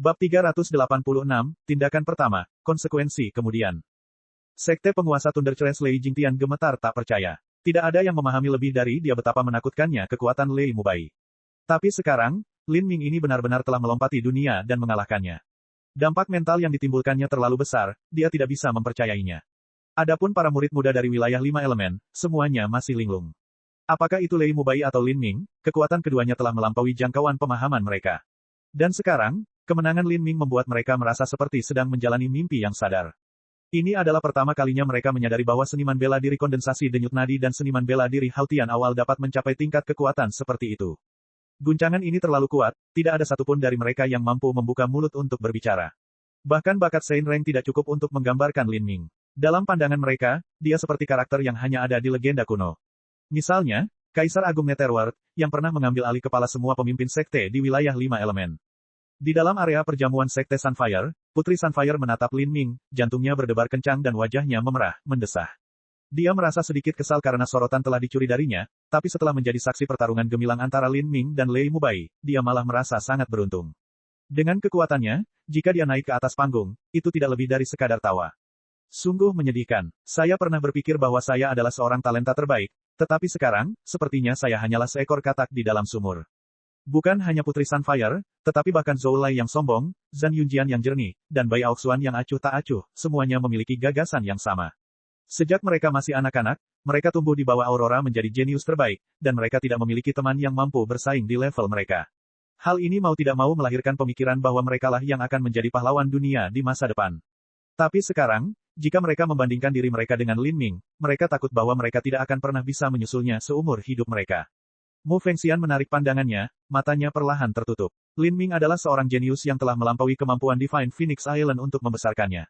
Bab 386, Tindakan Pertama, Konsekuensi Kemudian. Sekte penguasa Thundercrash Lei Jingtian gemetar tak percaya. Tidak ada yang memahami lebih dari dia betapa menakutkannya kekuatan Lei Mubai. Tapi sekarang, Lin Ming ini benar-benar telah melompati dunia dan mengalahkannya. Dampak mental yang ditimbulkannya terlalu besar, dia tidak bisa mempercayainya. Adapun para murid muda dari wilayah 5 elemen, semuanya masih linglung. Apakah itu Lei Mubai atau Lin Ming, kekuatan keduanya telah melampaui jangkauan pemahaman mereka. Dan sekarang, kemenangan Lin Ming membuat mereka merasa seperti sedang menjalani mimpi yang sadar. Ini adalah pertama kalinya mereka menyadari bahwa seniman bela diri kondensasi denyut nadi dan seniman bela diri Hautian awal dapat mencapai tingkat kekuatan seperti itu. Guncangan ini terlalu kuat, tidak ada satupun dari mereka yang mampu membuka mulut untuk berbicara. Bahkan bakat Saint Reng tidak cukup untuk menggambarkan Lin Ming. Dalam pandangan mereka, dia seperti karakter yang hanya ada di legenda kuno. Misalnya, Kaisar Agung Netherworld, yang pernah mengambil alih kepala semua pemimpin sekte di wilayah 5 elemen. Di dalam area perjamuan sekte Sunfire, Putri Sunfire menatap Lin Ming, jantungnya berdebar kencang dan wajahnya memerah, mendesah. Dia merasa sedikit kesal karena sorotan telah dicuri darinya, tapi setelah menjadi saksi pertarungan gemilang antara Lin Ming dan Lei Mubai, dia malah merasa sangat beruntung. Dengan kekuatannya, jika dia naik ke atas panggung, itu tidak lebih dari sekadar tawa. Sungguh menyedihkan. Saya pernah berpikir bahwa saya adalah seorang talenta terbaik, tetapi sekarang, sepertinya saya hanyalah seekor katak di dalam sumur. Bukan hanya Putri Sunfire, tetapi bahkan Zhou Lai yang sombong, Zhang Yunjian yang jernih, dan Bai Aoxuan yang acuh tak acuh, semuanya memiliki gagasan yang sama. Sejak mereka masih anak-anak, mereka tumbuh di bawah Aurora menjadi jenius terbaik, dan mereka tidak memiliki teman yang mampu bersaing di level mereka. Hal ini mau tidak mau melahirkan pemikiran bahwa merekalah yang akan menjadi pahlawan dunia di masa depan. Tapi sekarang, jika mereka membandingkan diri mereka dengan Lin Ming, mereka takut bahwa mereka tidak akan pernah bisa menyusulnya seumur hidup mereka. Mu Fengxian menarik pandangannya, matanya perlahan tertutup. Lin Ming adalah seorang jenius yang telah melampaui kemampuan Divine Phoenix Island untuk membesarkannya.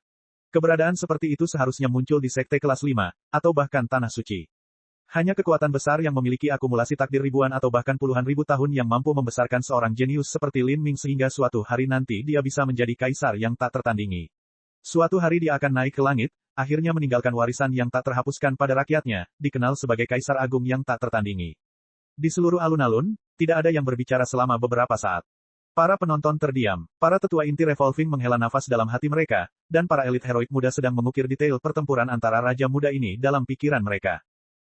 Keberadaan seperti itu seharusnya muncul di sekte kelas 5, atau bahkan Tanah Suci. Hanya kekuatan besar yang memiliki akumulasi takdir ribuan atau bahkan puluhan ribu tahun yang mampu membesarkan seorang jenius seperti Lin Ming sehingga suatu hari nanti dia bisa menjadi kaisar yang tak tertandingi. Suatu hari dia akan naik ke langit, akhirnya meninggalkan warisan yang tak terhapuskan pada rakyatnya, dikenal sebagai Kaisar Agung yang tak tertandingi. Di seluruh alun-alun, tidak ada yang berbicara selama beberapa saat. Para penonton terdiam, para tetua inti revolving menghela nafas dalam hati mereka, dan para elit heroik muda sedang mengukir detail pertempuran antara raja muda ini dalam pikiran mereka.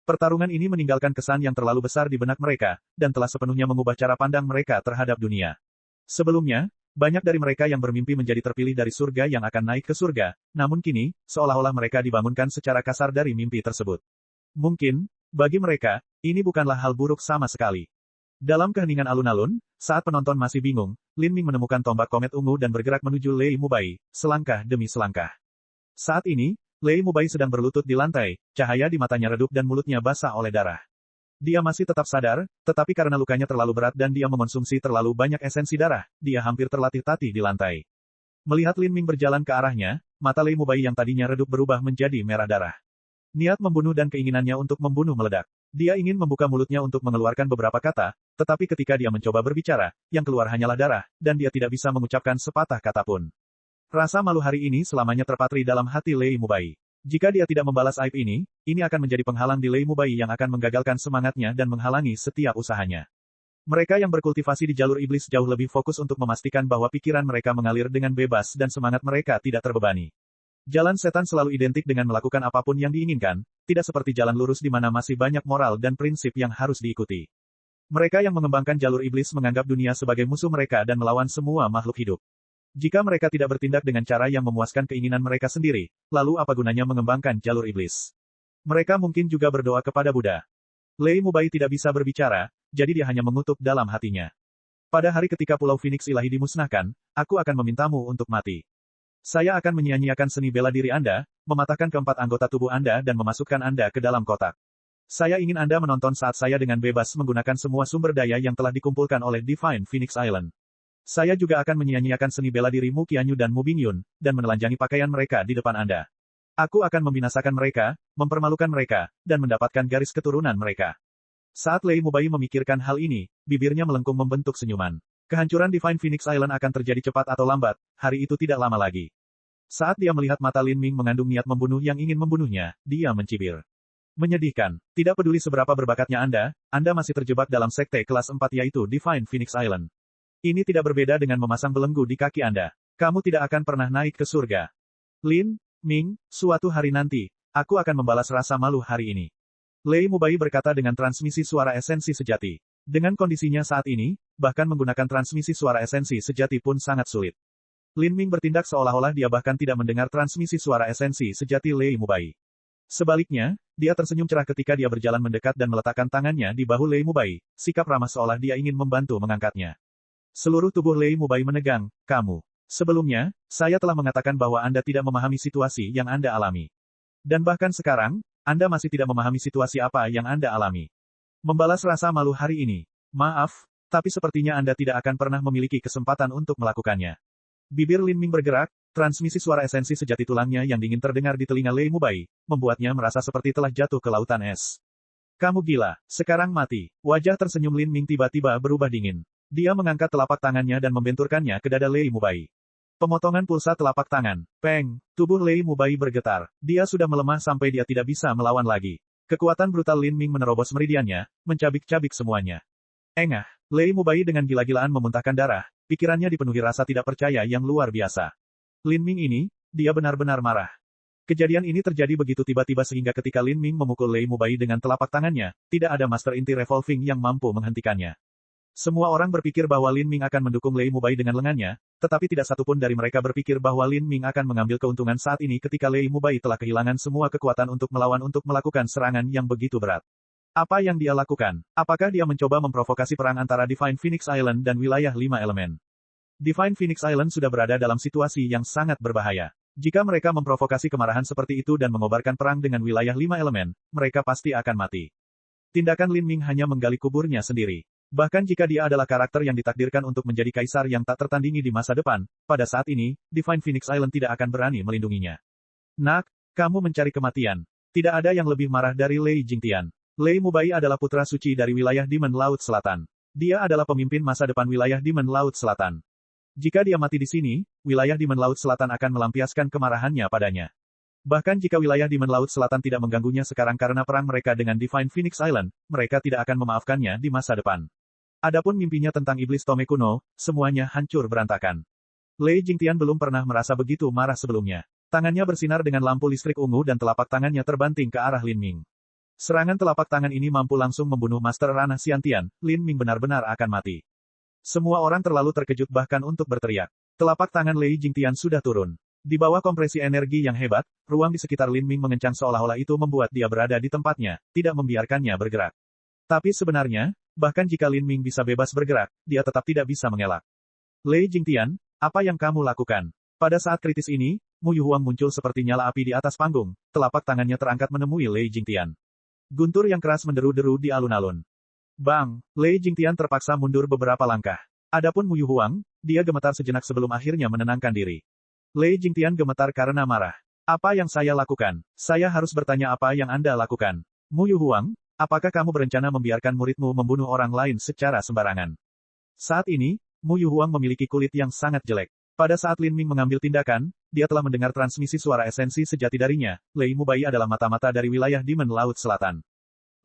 Pertarungan ini meninggalkan kesan yang terlalu besar di benak mereka, dan telah sepenuhnya mengubah cara pandang mereka terhadap dunia. Sebelumnya, banyak dari mereka yang bermimpi menjadi terpilih dari surga yang akan naik ke surga, namun kini, seolah-olah mereka dibangunkan secara kasar dari mimpi tersebut. Mungkin, bagi mereka, ini bukanlah hal buruk sama sekali. Dalam keheningan alun-alun, saat penonton masih bingung, Lin Ming menemukan tombak komet ungu dan bergerak menuju Lei Mubai, selangkah demi selangkah. Saat ini, Lei Mubai sedang berlutut di lantai, cahaya di matanya redup dan mulutnya basah oleh darah. Dia masih tetap sadar, tetapi karena lukanya terlalu berat dan dia mengonsumsi terlalu banyak esensi darah, dia hampir terlatih-tatih di lantai. Melihat Lin Ming berjalan ke arahnya, mata Lei Mubai yang tadinya redup berubah menjadi merah darah. Niat membunuh dan keinginannya untuk membunuh meledak. Dia ingin membuka mulutnya untuk mengeluarkan beberapa kata, tetapi ketika dia mencoba berbicara, yang keluar hanyalah darah, dan dia tidak bisa mengucapkan sepatah kata pun. Rasa malu hari ini selamanya terpatri dalam hati Lei Mubai. Jika dia tidak membalas aib ini akan menjadi penghalang di Lei Mubai yang akan menggagalkan semangatnya dan menghalangi setiap usahanya. Mereka yang berkultivasi di jalur iblis jauh lebih fokus untuk memastikan bahwa pikiran mereka mengalir dengan bebas dan semangat mereka tidak terbebani. Jalan setan selalu identik dengan melakukan apapun yang diinginkan, tidak seperti jalan lurus di mana masih banyak moral dan prinsip yang harus diikuti. Mereka yang mengembangkan jalur iblis menganggap dunia sebagai musuh mereka dan melawan semua makhluk hidup. Jika mereka tidak bertindak dengan cara yang memuaskan keinginan mereka sendiri, lalu apa gunanya mengembangkan jalur iblis? Mereka mungkin juga berdoa kepada Buddha. Lei Mubai tidak bisa berbicara, jadi dia hanya mengutuk dalam hatinya. Pada hari ketika Pulau Phoenix Ilahi dimusnahkan, aku akan memintamu untuk mati. Saya akan menyia-nyiakan seni bela diri Anda, mematahkan keempat anggota tubuh Anda dan memasukkan Anda ke dalam kotak. Saya ingin Anda menonton saat saya dengan bebas menggunakan semua sumber daya yang telah dikumpulkan oleh Divine Phoenix Island. Saya juga akan menyia-nyiakan seni bela diri Mu Qianyu dan Mu Bingyun, dan menelanjangi pakaian mereka di depan Anda. Aku akan membinasakan mereka, mempermalukan mereka, dan mendapatkan garis keturunan mereka. Saat Lei Mubai memikirkan hal ini, bibirnya melengkung membentuk senyuman. Kehancuran Divine Phoenix Island akan terjadi cepat atau lambat, hari itu tidak lama lagi. Saat dia melihat mata Lin Ming mengandung niat membunuh yang ingin membunuhnya, dia mencibir. Menyedihkan. Tidak peduli seberapa berbakatnya Anda masih terjebak dalam sekte kelas 4 yaitu Divine Phoenix Island. Ini tidak berbeda dengan memasang belenggu di kaki Anda. Kamu tidak akan pernah naik ke surga. Lin Ming, suatu hari nanti, aku akan membalas rasa malu hari ini. Lei Mubai berkata dengan transmisi suara esensi sejati. Dengan kondisinya saat ini, bahkan menggunakan transmisi suara esensi sejati pun sangat sulit. Lin Ming bertindak seolah-olah dia bahkan tidak mendengar transmisi suara esensi sejati Lei Mubai. Sebaliknya, dia tersenyum cerah ketika dia berjalan mendekat dan meletakkan tangannya di bahu Lei Mubai, sikap ramah seolah dia ingin membantu mengangkatnya. Seluruh tubuh Lei Mubai menegang, kamu. Sebelumnya, saya telah mengatakan bahwa Anda tidak memahami situasi yang Anda alami. Dan bahkan sekarang, Anda masih tidak memahami situasi apa yang Anda alami. Membalas rasa malu hari ini. Maaf, tapi sepertinya Anda tidak akan pernah memiliki kesempatan untuk melakukannya. Bibir Lin Ming bergerak, transmisi suara esensi sejati tulangnya yang dingin terdengar di telinga Lei Mubai, membuatnya merasa seperti telah jatuh ke lautan es. Kamu gila, sekarang mati. Wajah tersenyum Lin Ming tiba-tiba berubah dingin. Dia mengangkat telapak tangannya dan membenturkannya ke dada Lei Mubai. Pemotongan pulsa telapak tangan. Peng, tubuh Lei Mubai bergetar. Dia sudah melemah sampai dia tidak bisa melawan lagi. Kekuatan brutal Lin Ming menerobos meridiannya, mencabik-cabik semuanya. Engah, Lei Mubai dengan gila-gilaan memuntahkan darah, pikirannya dipenuhi rasa tidak percaya yang luar biasa. Lin Ming ini, dia benar-benar marah. Kejadian ini terjadi begitu tiba-tiba sehingga ketika Lin Ming memukul Lei Mubai dengan telapak tangannya, tidak ada Master Inti Revolving yang mampu menghentikannya. Semua orang berpikir bahwa Lin Ming akan mendukung Lei Mubai dengan lengannya, tetapi tidak satupun dari mereka berpikir bahwa Lin Ming akan mengambil keuntungan saat ini ketika Lei Mubai telah kehilangan semua kekuatan untuk melawan untuk melakukan serangan yang begitu berat. Apa yang dia lakukan? Apakah dia mencoba memprovokasi perang antara Divine Phoenix Island dan wilayah 5 elemen? Divine Phoenix Island sudah berada dalam situasi yang sangat berbahaya. Jika mereka memprovokasi kemarahan seperti itu dan mengobarkan perang dengan wilayah 5 elemen, mereka pasti akan mati. Tindakan Lin Ming hanya menggali kuburnya sendiri. Bahkan jika dia adalah karakter yang ditakdirkan untuk menjadi kaisar yang tak tertandingi di masa depan, pada saat ini, Divine Phoenix Island tidak akan berani melindunginya. Nak, kamu mencari kematian. Tidak ada yang lebih marah dari Lei Jingtian. Lei Mubai adalah putra suci dari wilayah Demon Laut Selatan. Dia adalah pemimpin masa depan wilayah Demon Laut Selatan. Jika dia mati di sini, wilayah Demon Laut Selatan akan melampiaskan kemarahannya padanya. Bahkan jika wilayah Demon Laut Selatan tidak mengganggunya sekarang karena perang mereka dengan Divine Phoenix Island, mereka tidak akan memaafkannya di masa depan. Adapun mimpinya tentang iblis Tome kuno, semuanya hancur berantakan. Lei Jingtian belum pernah merasa begitu marah sebelumnya. Tangannya bersinar dengan lampu listrik ungu dan telapak tangannya terbanting ke arah Lin Ming. Serangan telapak tangan ini mampu langsung membunuh Master Ranah Xiantian, Lin Ming benar-benar akan mati. Semua orang terlalu terkejut bahkan untuk berteriak. Telapak tangan Lei Jingtian sudah turun. Di bawah kompresi energi yang hebat, ruang di sekitar Lin Ming mengencang seolah-olah itu membuat dia berada di tempatnya, tidak membiarkannya bergerak. Tapi sebenarnya, bahkan jika Lin Ming bisa bebas bergerak, dia tetap tidak bisa mengelak. Lei Jingtian, apa yang kamu lakukan? Pada saat kritis ini, Mu Yuhuang muncul seperti nyala api di atas panggung, telapak tangannya terangkat menemui Lei Jingtian. Guntur yang keras menderu-deru di alun-alun. Bang, Lei Jingtian terpaksa mundur beberapa langkah. Adapun Mu Yuhuang, dia gemetar sejenak sebelum akhirnya menenangkan diri. Lei Jingtian gemetar karena marah. Apa yang saya lakukan? Saya harus bertanya apa yang Anda lakukan. Mu Yuhuang, apakah kamu berencana membiarkan muridmu membunuh orang lain secara sembarangan? Saat ini, Mu Yuhuang memiliki kulit yang sangat jelek. Pada saat Lin Ming mengambil tindakan, dia telah mendengar transmisi suara esensi sejati darinya. Lei Mubai adalah mata-mata dari wilayah Demon Laut Selatan.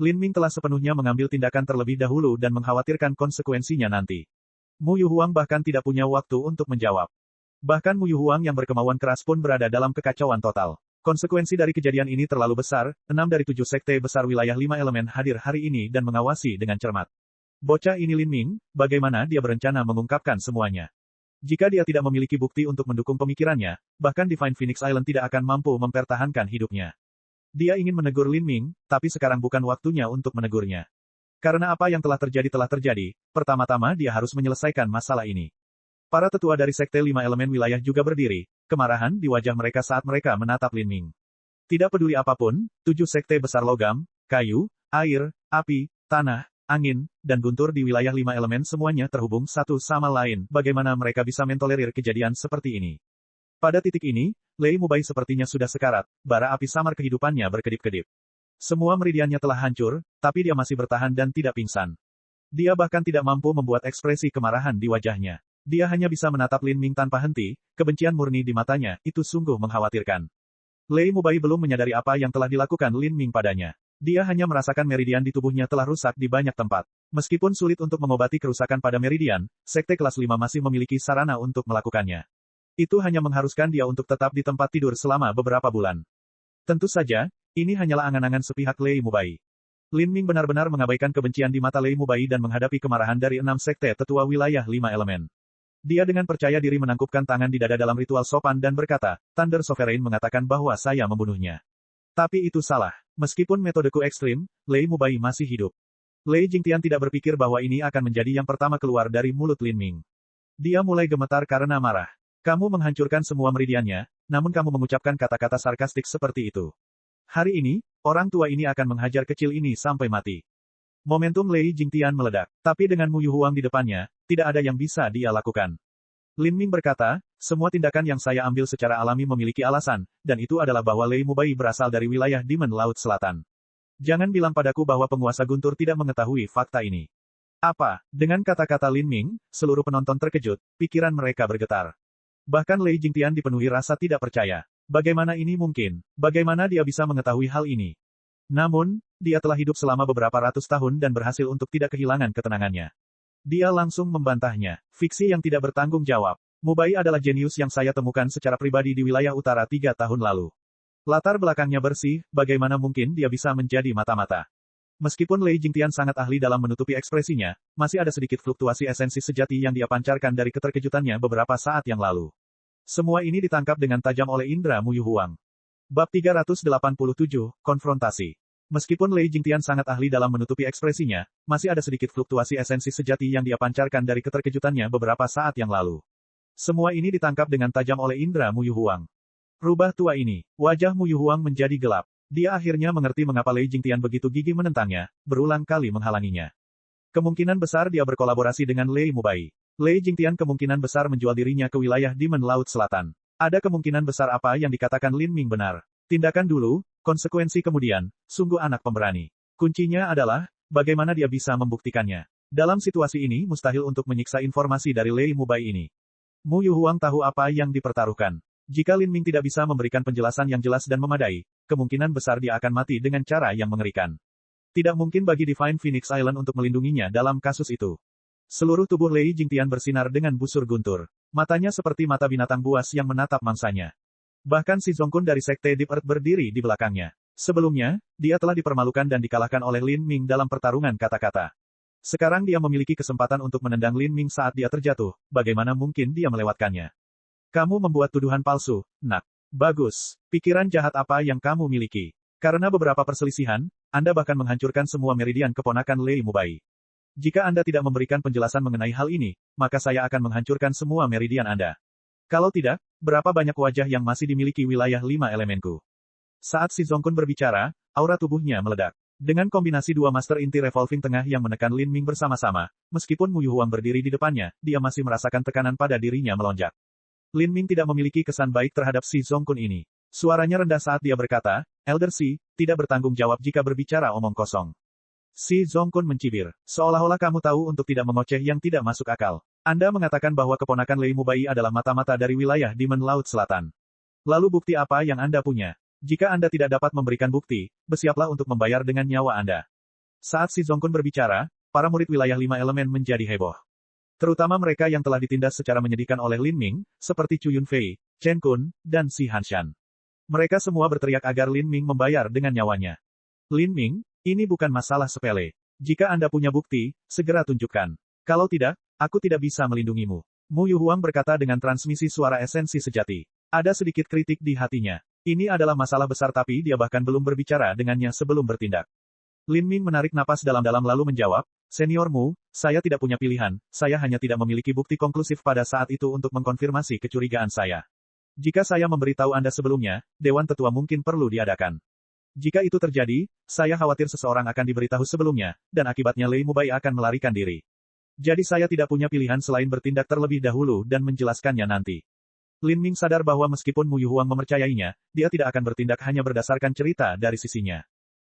Lin Ming telah sepenuhnya mengambil tindakan terlebih dahulu dan mengkhawatirkan konsekuensinya nanti. Mu Yuhuang bahkan tidak punya waktu untuk menjawab. Bahkan Mu Yuhuang yang berkemauan keras pun berada dalam kekacauan total. Konsekuensi dari kejadian ini terlalu besar, 6 dari 7 sekte besar wilayah 5 elemen hadir hari ini dan mengawasi dengan cermat. Bocah ini Lin Ming, bagaimana dia berencana mengungkapkan semuanya? Jika dia tidak memiliki bukti untuk mendukung pemikirannya, bahkan Divine Phoenix Island tidak akan mampu mempertahankan hidupnya. Dia ingin menegur Lin Ming, tapi sekarang bukan waktunya untuk menegurnya. Karena apa yang telah terjadi, pertama-tama dia harus menyelesaikan masalah ini. Para tetua dari Sekte 5 Elemen Wilayah juga berdiri, kemarahan di wajah mereka saat mereka menatap Lin Ming. Tidak peduli apapun, 7 sekte besar logam, kayu, air, api, tanah, angin, dan guntur di wilayah 5 elemen semuanya terhubung satu sama lain, bagaimana mereka bisa mentolerir kejadian seperti ini. Pada titik ini, Lei Mubai sepertinya sudah sekarat, bara api samar kehidupannya berkedip-kedip. Semua meridiannya telah hancur, tapi dia masih bertahan dan tidak pingsan. Dia bahkan tidak mampu membuat ekspresi kemarahan di wajahnya. Dia hanya bisa menatap Lin Ming tanpa henti, kebencian murni di matanya, itu sungguh mengkhawatirkan. Lei Mubai belum menyadari apa yang telah dilakukan Lin Ming padanya. Dia hanya merasakan meridian di tubuhnya telah rusak di banyak tempat. Meskipun sulit untuk mengobati kerusakan pada meridian, Sekte kelas 5 masih memiliki sarana untuk melakukannya. Itu hanya mengharuskan dia untuk tetap di tempat tidur selama beberapa bulan. Tentu saja, ini hanyalah angan-angan sepihak Lei Mubai. Lin Ming benar-benar mengabaikan kebencian di mata Lei Mubai dan menghadapi kemarahan dari 6 sekte tetua wilayah 5 elemen. Dia dengan percaya diri menangkupkan tangan di dada dalam ritual sopan dan berkata, Thunder Sovereign mengatakan bahwa saya membunuhnya. Tapi itu salah. Meskipun metodeku ekstrim, Lei Mubai masih hidup. Lei Jingtian tidak berpikir bahwa ini akan menjadi yang pertama keluar dari mulut Lin Ming. Dia mulai gemetar karena marah. Kamu menghancurkan semua meridiannya, namun kamu mengucapkan kata-kata sarkastik seperti itu. Hari ini, orang tua ini akan menghajar kecil ini sampai mati. Momentum Lei Jingtian meledak, tapi dengan Mu Yuhuang di depannya, tidak ada yang bisa dia lakukan. Lin Ming berkata, semua tindakan yang saya ambil secara alami memiliki alasan, dan itu adalah bahwa Lei Mubai berasal dari wilayah Demon Laut Selatan. Jangan bilang padaku bahwa penguasa Guntur tidak mengetahui fakta ini. Apa? Dengan kata-kata Lin Ming, seluruh penonton terkejut, pikiran mereka bergetar. Bahkan Lei Jingtian dipenuhi rasa tidak percaya. Bagaimana ini mungkin? Bagaimana dia bisa mengetahui hal ini? Namun, dia telah hidup selama beberapa ratus tahun dan berhasil untuk tidak kehilangan ketenangannya. Dia langsung membantahnya. Fiksi yang tidak bertanggung jawab. Mubai adalah jenius yang saya temukan secara pribadi di wilayah utara 3 tahun lalu. Latar belakangnya bersih, bagaimana mungkin dia bisa menjadi mata-mata? Meskipun Lei Jingtian sangat ahli dalam menutupi ekspresinya, masih ada sedikit fluktuasi esensi sejati yang dia pancarkan dari keterkejutannya beberapa saat yang lalu. Semua ini ditangkap dengan tajam oleh indera Mu Yuhuang. Bab 387, Konfrontasi. Meskipun Lei Jingtian sangat ahli dalam menutupi ekspresinya, masih ada sedikit fluktuasi esensi sejati yang dia pancarkan dari keterkejutannya beberapa saat yang lalu. Semua ini ditangkap dengan tajam oleh indera Mu Yuhuang. Rubah tua ini. Wajah Mu Yuhuang menjadi gelap. Dia akhirnya mengerti mengapa Lei Jingtian begitu gigih menentangnya, berulang kali menghalanginya. Kemungkinan besar dia berkolaborasi dengan Lei Mubai. Lei Jingtian kemungkinan besar menjual dirinya ke wilayah Demon Laut Selatan. Ada kemungkinan besar apa yang dikatakan Lin Ming benar. Tindakan dulu, konsekuensi kemudian, sungguh anak pemberani. Kuncinya adalah, bagaimana dia bisa membuktikannya. Dalam situasi ini mustahil untuk menyiksa informasi dari Lei Mubai ini. Mu Yuhuang tahu apa yang dipertaruhkan. Jika Lin Ming tidak bisa memberikan penjelasan yang jelas dan memadai, kemungkinan besar dia akan mati dengan cara yang mengerikan. Tidak mungkin bagi Divine Phoenix Island untuk melindunginya dalam kasus itu. Seluruh tubuh Lei Jingtian bersinar dengan busur guntur. Matanya seperti mata binatang buas yang menatap mangsanya. Bahkan si Zongkun dari Sekte Deep Earth berdiri di belakangnya. Sebelumnya, dia telah dipermalukan dan dikalahkan oleh Lin Ming dalam pertarungan kata-kata. Sekarang dia memiliki kesempatan untuk menendang Lin Ming saat dia terjatuh, bagaimana mungkin dia melewatkannya? Kamu membuat tuduhan palsu, Nak. Bagus. Pikiran jahat apa yang kamu miliki? Karena beberapa perselisihan, Anda bahkan menghancurkan semua meridian keponakan Lei Mubai. Jika Anda tidak memberikan penjelasan mengenai hal ini, maka saya akan menghancurkan semua meridian Anda. Kalau tidak, berapa banyak wajah yang masih dimiliki wilayah 5 elemenku? Saat si Zongkun berbicara, aura tubuhnya meledak. Dengan kombinasi dua master inti revolving tengah yang menekan Lin Ming bersama-sama, meskipun Mu Yuhuang berdiri di depannya, dia masih merasakan tekanan pada dirinya melonjak. Lin Ming tidak memiliki kesan baik terhadap si Zongkun ini. Suaranya rendah saat dia berkata, Elder Si, tidak bertanggung jawab jika berbicara omong kosong. Si Zongkun mencibir. Seolah-olah kamu tahu untuk tidak mengoceh yang tidak masuk akal. Anda mengatakan bahwa keponakan Lei Mubai adalah mata-mata dari wilayah Demon Laut Selatan. Lalu bukti apa yang Anda punya? Jika Anda tidak dapat memberikan bukti, bersiaplah untuk membayar dengan nyawa Anda. Saat si Zongkun berbicara, para murid wilayah 5 elemen menjadi heboh. Terutama mereka yang telah ditindas secara menyedihkan oleh Lin Ming, seperti Chu Yunfei, Chen Kun, dan Si Hanshan. Mereka semua berteriak agar Lin Ming membayar dengan nyawanya. Lin Ming, ini bukan masalah sepele. Jika Anda punya bukti, segera tunjukkan. Kalau tidak, aku tidak bisa melindungimu. Mu Yuhuang berkata dengan transmisi suara esensi sejati. Ada sedikit kritik di hatinya. Ini adalah masalah besar tapi dia bahkan belum berbicara dengannya sebelum bertindak. Lin Ming menarik napas dalam-dalam lalu menjawab, Senior Mu, saya tidak punya pilihan, saya hanya tidak memiliki bukti konklusif pada saat itu untuk mengkonfirmasi kecurigaan saya. Jika saya memberitahu Anda sebelumnya, Dewan Tetua mungkin perlu diadakan. Jika itu terjadi, saya khawatir seseorang akan diberitahu sebelumnya, dan akibatnya Lei Mubai akan melarikan diri. Jadi saya tidak punya pilihan selain bertindak terlebih dahulu dan menjelaskannya nanti. Lin Ming sadar bahwa meskipun Mu Yuhuang mempercayainya, dia tidak akan bertindak hanya berdasarkan cerita dari sisinya.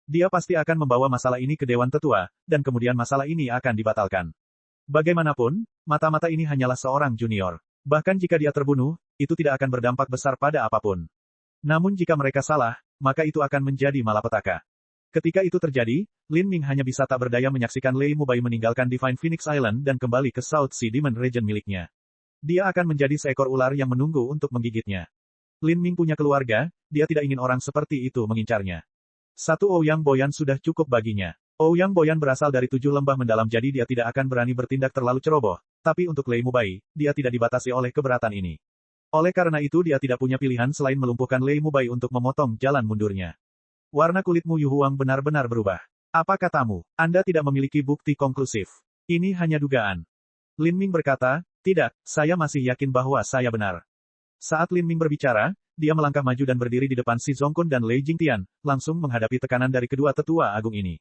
Dia pasti akan membawa masalah ini ke Dewan Tetua, dan kemudian masalah ini akan dibatalkan. Bagaimanapun, mata-mata ini hanyalah seorang junior. Bahkan jika dia terbunuh, itu tidak akan berdampak besar pada apapun. Namun jika mereka salah, maka itu akan menjadi malapetaka. Ketika itu terjadi, Lin Ming hanya bisa tak berdaya menyaksikan Lei Mubai meninggalkan Divine Phoenix Island dan kembali ke South Sea Demon Region miliknya. Dia akan menjadi seekor ular yang menunggu untuk menggigitnya. Lin Ming punya keluarga, dia tidak ingin orang seperti itu mengincarnya. Satu Ouyang Boyan sudah cukup baginya. Ouyang Boyan berasal dari 7 lembah mendalam jadi dia tidak akan berani bertindak terlalu ceroboh, tapi untuk Lei Mubai, dia tidak dibatasi oleh keberatan ini. Oleh karena itu dia tidak punya pilihan selain melumpuhkan Lei Mubai untuk memotong jalan mundurnya. Warna kulitmu Yu Huang benar-benar berubah. Apa katamu? Anda tidak memiliki bukti konklusif. Ini hanya dugaan. Lin Ming berkata, tidak, saya masih yakin bahwa saya benar. Saat Lin Ming berbicara, dia melangkah maju dan berdiri di depan Si Zongkun dan Lei Jingtian, langsung menghadapi tekanan dari kedua tetua agung ini.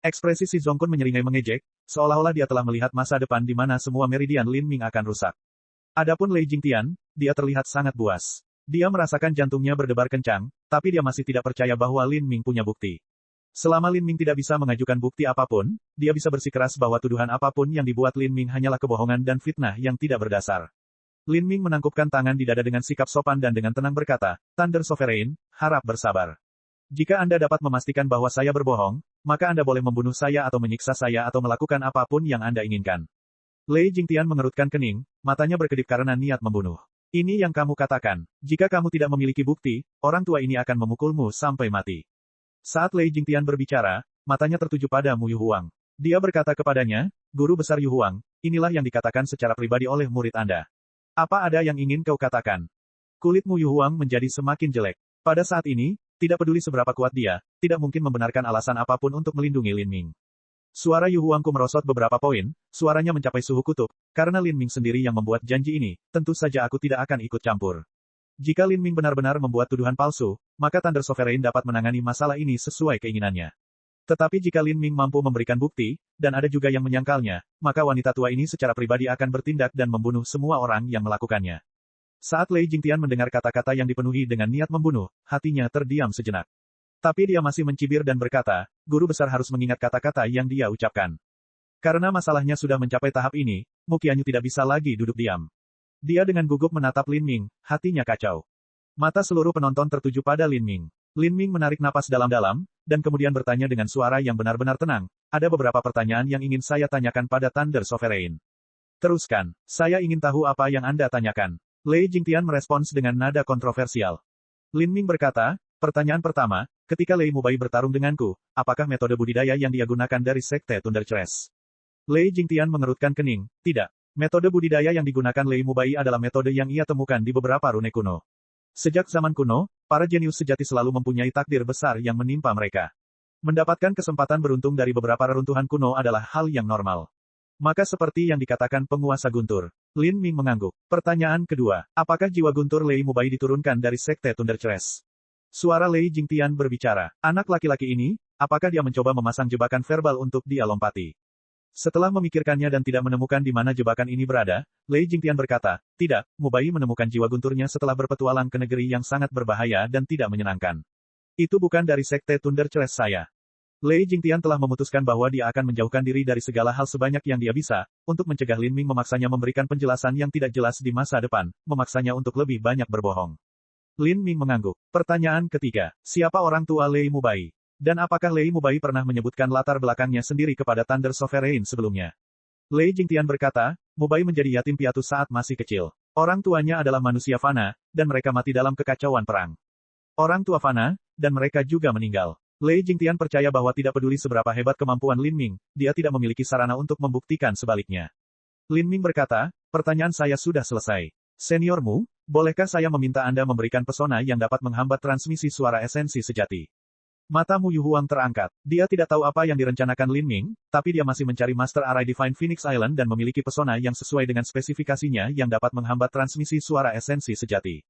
Ekspresi Si Zongkun menyeringai mengejek, seolah-olah dia telah melihat masa depan di mana semua meridian Lin Ming akan rusak. Adapun Lei Jingtian, dia terlihat sangat buas. Dia merasakan jantungnya berdebar kencang, tapi dia masih tidak percaya bahwa Lin Ming punya bukti. Selama Lin Ming tidak bisa mengajukan bukti apapun, dia bisa bersikeras bahwa tuduhan apapun yang dibuat Lin Ming hanyalah kebohongan dan fitnah yang tidak berdasar. Lin Ming menangkupkan tangan di dada dengan sikap sopan dan dengan tenang berkata, Thunder Sovereign, harap bersabar. Jika Anda dapat memastikan bahwa saya berbohong, maka Anda boleh membunuh saya atau menyiksa saya atau melakukan apapun yang Anda inginkan. Lei Jingtian mengerutkan kening, matanya berkedip karena niat membunuh. Ini yang kamu katakan. Jika kamu tidak memiliki bukti, orang tua ini akan memukulmu sampai mati. Saat Lei Jingtian berbicara, matanya tertuju pada Mu Yu Huang. Dia berkata kepadanya, Guru Besar Yu Huang, inilah yang dikatakan secara pribadi oleh murid Anda. Apa ada yang ingin kau katakan? Kulit Mu Yu Huang menjadi semakin jelek. Pada saat ini, tidak peduli seberapa kuat dia, tidak mungkin membenarkan alasan apapun untuk melindungi Lin Ming. Suara Yu Huangku merosot beberapa poin, suaranya mencapai suhu kutub, karena Lin Ming sendiri yang membuat janji ini, tentu saja aku tidak akan ikut campur. Jika Lin Ming benar-benar membuat tuduhan palsu, maka Thunder Sovereign dapat menangani masalah ini sesuai keinginannya. Tetapi jika Lin Ming mampu memberikan bukti, dan ada juga yang menyangkalnya, maka wanita tua ini secara pribadi akan bertindak dan membunuh semua orang yang melakukannya. Saat Lei Jingtian mendengar kata-kata yang dipenuhi dengan niat membunuh, hatinya terdiam sejenak. Tapi dia masih mencibir dan berkata, guru besar harus mengingat kata-kata yang dia ucapkan. Karena masalahnya sudah mencapai tahap ini, Mu Qianyu tidak bisa lagi duduk diam. Dia dengan gugup menatap Lin Ming, hatinya kacau. Mata seluruh penonton tertuju pada Lin Ming. Lin Ming menarik napas dalam-dalam, dan kemudian bertanya dengan suara yang benar-benar tenang, ada beberapa pertanyaan yang ingin saya tanyakan pada Thunder Sovereign. Teruskan, saya ingin tahu apa yang Anda tanyakan. Lei Jingtian merespons dengan nada kontroversial. Lin Ming berkata, pertanyaan pertama, ketika Lei Mubai bertarung denganku, apakah metode budidaya yang dia gunakan dari Sekte Thunder Chess? Lei Jingtian mengerutkan kening, tidak. Metode budidaya yang digunakan Lei Mubai adalah metode yang ia temukan di beberapa rune kuno. Sejak zaman kuno, para jenius sejati selalu mempunyai takdir besar yang menimpa mereka. Mendapatkan kesempatan beruntung dari beberapa reruntuhan kuno adalah hal yang normal. Maka seperti yang dikatakan penguasa Guntur, Lin Ming mengangguk. Pertanyaan kedua, apakah jiwa Guntur Lei Mubai diturunkan dari Sekte Thunder Chess? Suara Lei Jingtian berbicara, anak laki-laki ini, apakah dia mencoba memasang jebakan verbal untuk dia lompati? Setelah memikirkannya dan tidak menemukan di mana jebakan ini berada, Lei Jingtian berkata, tidak, Mubai menemukan jiwa gunturnya setelah berpetualang ke negeri yang sangat berbahaya dan tidak menyenangkan. Itu bukan dari Sekte Thunder Chess saya. Lei Jingtian telah memutuskan bahwa dia akan menjauhkan diri dari segala hal sebanyak yang dia bisa, untuk mencegah Lin Ming memaksanya memberikan penjelasan yang tidak jelas di masa depan, memaksanya untuk lebih banyak berbohong. Lin Ming mengangguk. Pertanyaan ketiga, siapa orang tua Lei Mubai? Dan apakah Lei Mubai pernah menyebutkan latar belakangnya sendiri kepada Thunder Sovereign sebelumnya? Lei Jingtian berkata, Mubai menjadi yatim piatu saat masih kecil. Orang tuanya adalah manusia fana, dan mereka mati dalam kekacauan perang. Orang tua fana, dan mereka juga meninggal. Lei Jingtian percaya bahwa tidak peduli seberapa hebat kemampuan Lin Ming, dia tidak memiliki sarana untuk membuktikan sebaliknya. Lin Ming berkata, pertanyaan saya sudah selesai. Senior Mu, bolehkah saya meminta Anda memberikan pesona yang dapat menghambat transmisi suara esensi sejati? Mata Mu Yu Huang terangkat. Dia tidak tahu apa yang direncanakan Lin Ming, tapi dia masih mencari Master Array Divine Phoenix Island dan memiliki pesona yang sesuai dengan spesifikasinya yang dapat menghambat transmisi suara esensi sejati.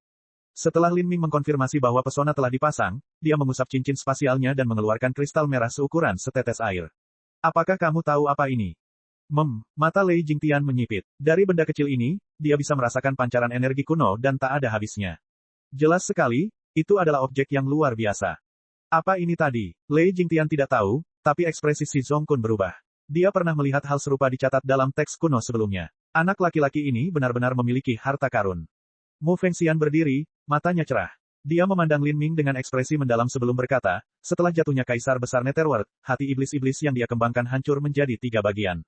Setelah Lin Ming mengkonfirmasi bahwa pesona telah dipasang, dia mengusap cincin spasialnya dan mengeluarkan kristal merah seukuran setetes air. Apakah kamu tahu apa ini? Mata Lei Jingtian menyipit. Dari benda kecil ini, dia bisa merasakan pancaran energi kuno dan tak ada habisnya. Jelas sekali, itu adalah objek yang luar biasa. Apa ini tadi? Lei Jingtian tidak tahu, tapi ekspresi Si Zongkun berubah. Dia pernah melihat hal serupa dicatat dalam teks kuno sebelumnya. Anak laki-laki ini benar-benar memiliki harta karun. Mu Fengxian berdiri, matanya cerah. Dia memandang Lin Ming dengan ekspresi mendalam sebelum berkata, setelah jatuhnya Kaisar Besar Netherworld, hati iblis-iblis yang dia kembangkan hancur menjadi 3 bagian.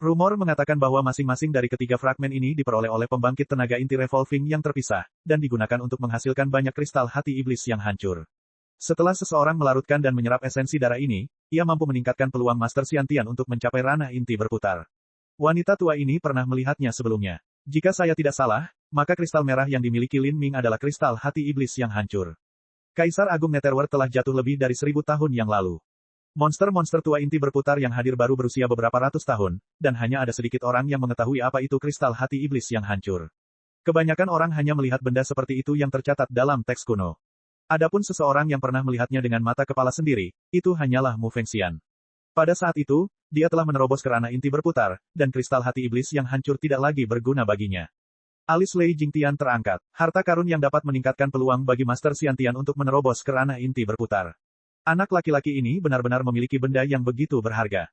Rumor mengatakan bahwa masing-masing dari ketiga fragmen ini diperoleh oleh pembangkit tenaga inti revolving yang terpisah, dan digunakan untuk menghasilkan banyak kristal hati iblis yang hancur. Setelah seseorang melarutkan dan menyerap esensi darah ini, ia mampu meningkatkan peluang Master Xiantian untuk mencapai ranah inti berputar. Wanita tua ini pernah melihatnya sebelumnya. Jika saya tidak salah, maka kristal merah yang dimiliki Lin Ming adalah kristal hati iblis yang hancur. Kaisar Agung Netherworld telah jatuh lebih dari 1000 tahun yang lalu. Monster-monster tua inti berputar yang hadir baru berusia beberapa ratus tahun, dan hanya ada sedikit orang yang mengetahui apa itu kristal hati iblis yang hancur. Kebanyakan orang hanya melihat benda seperti itu yang tercatat dalam teks kuno. Adapun seseorang yang pernah melihatnya dengan mata kepala sendiri, itu hanyalah Mu Fengxian. Pada saat itu, dia telah menerobos ke ranah inti berputar, dan kristal hati iblis yang hancur tidak lagi berguna baginya. Alis Lei Jingtian terangkat. Harta karun yang dapat meningkatkan peluang bagi Master Xiantian untuk menerobos ke ranah inti berputar. Anak laki-laki ini benar-benar memiliki benda yang begitu berharga.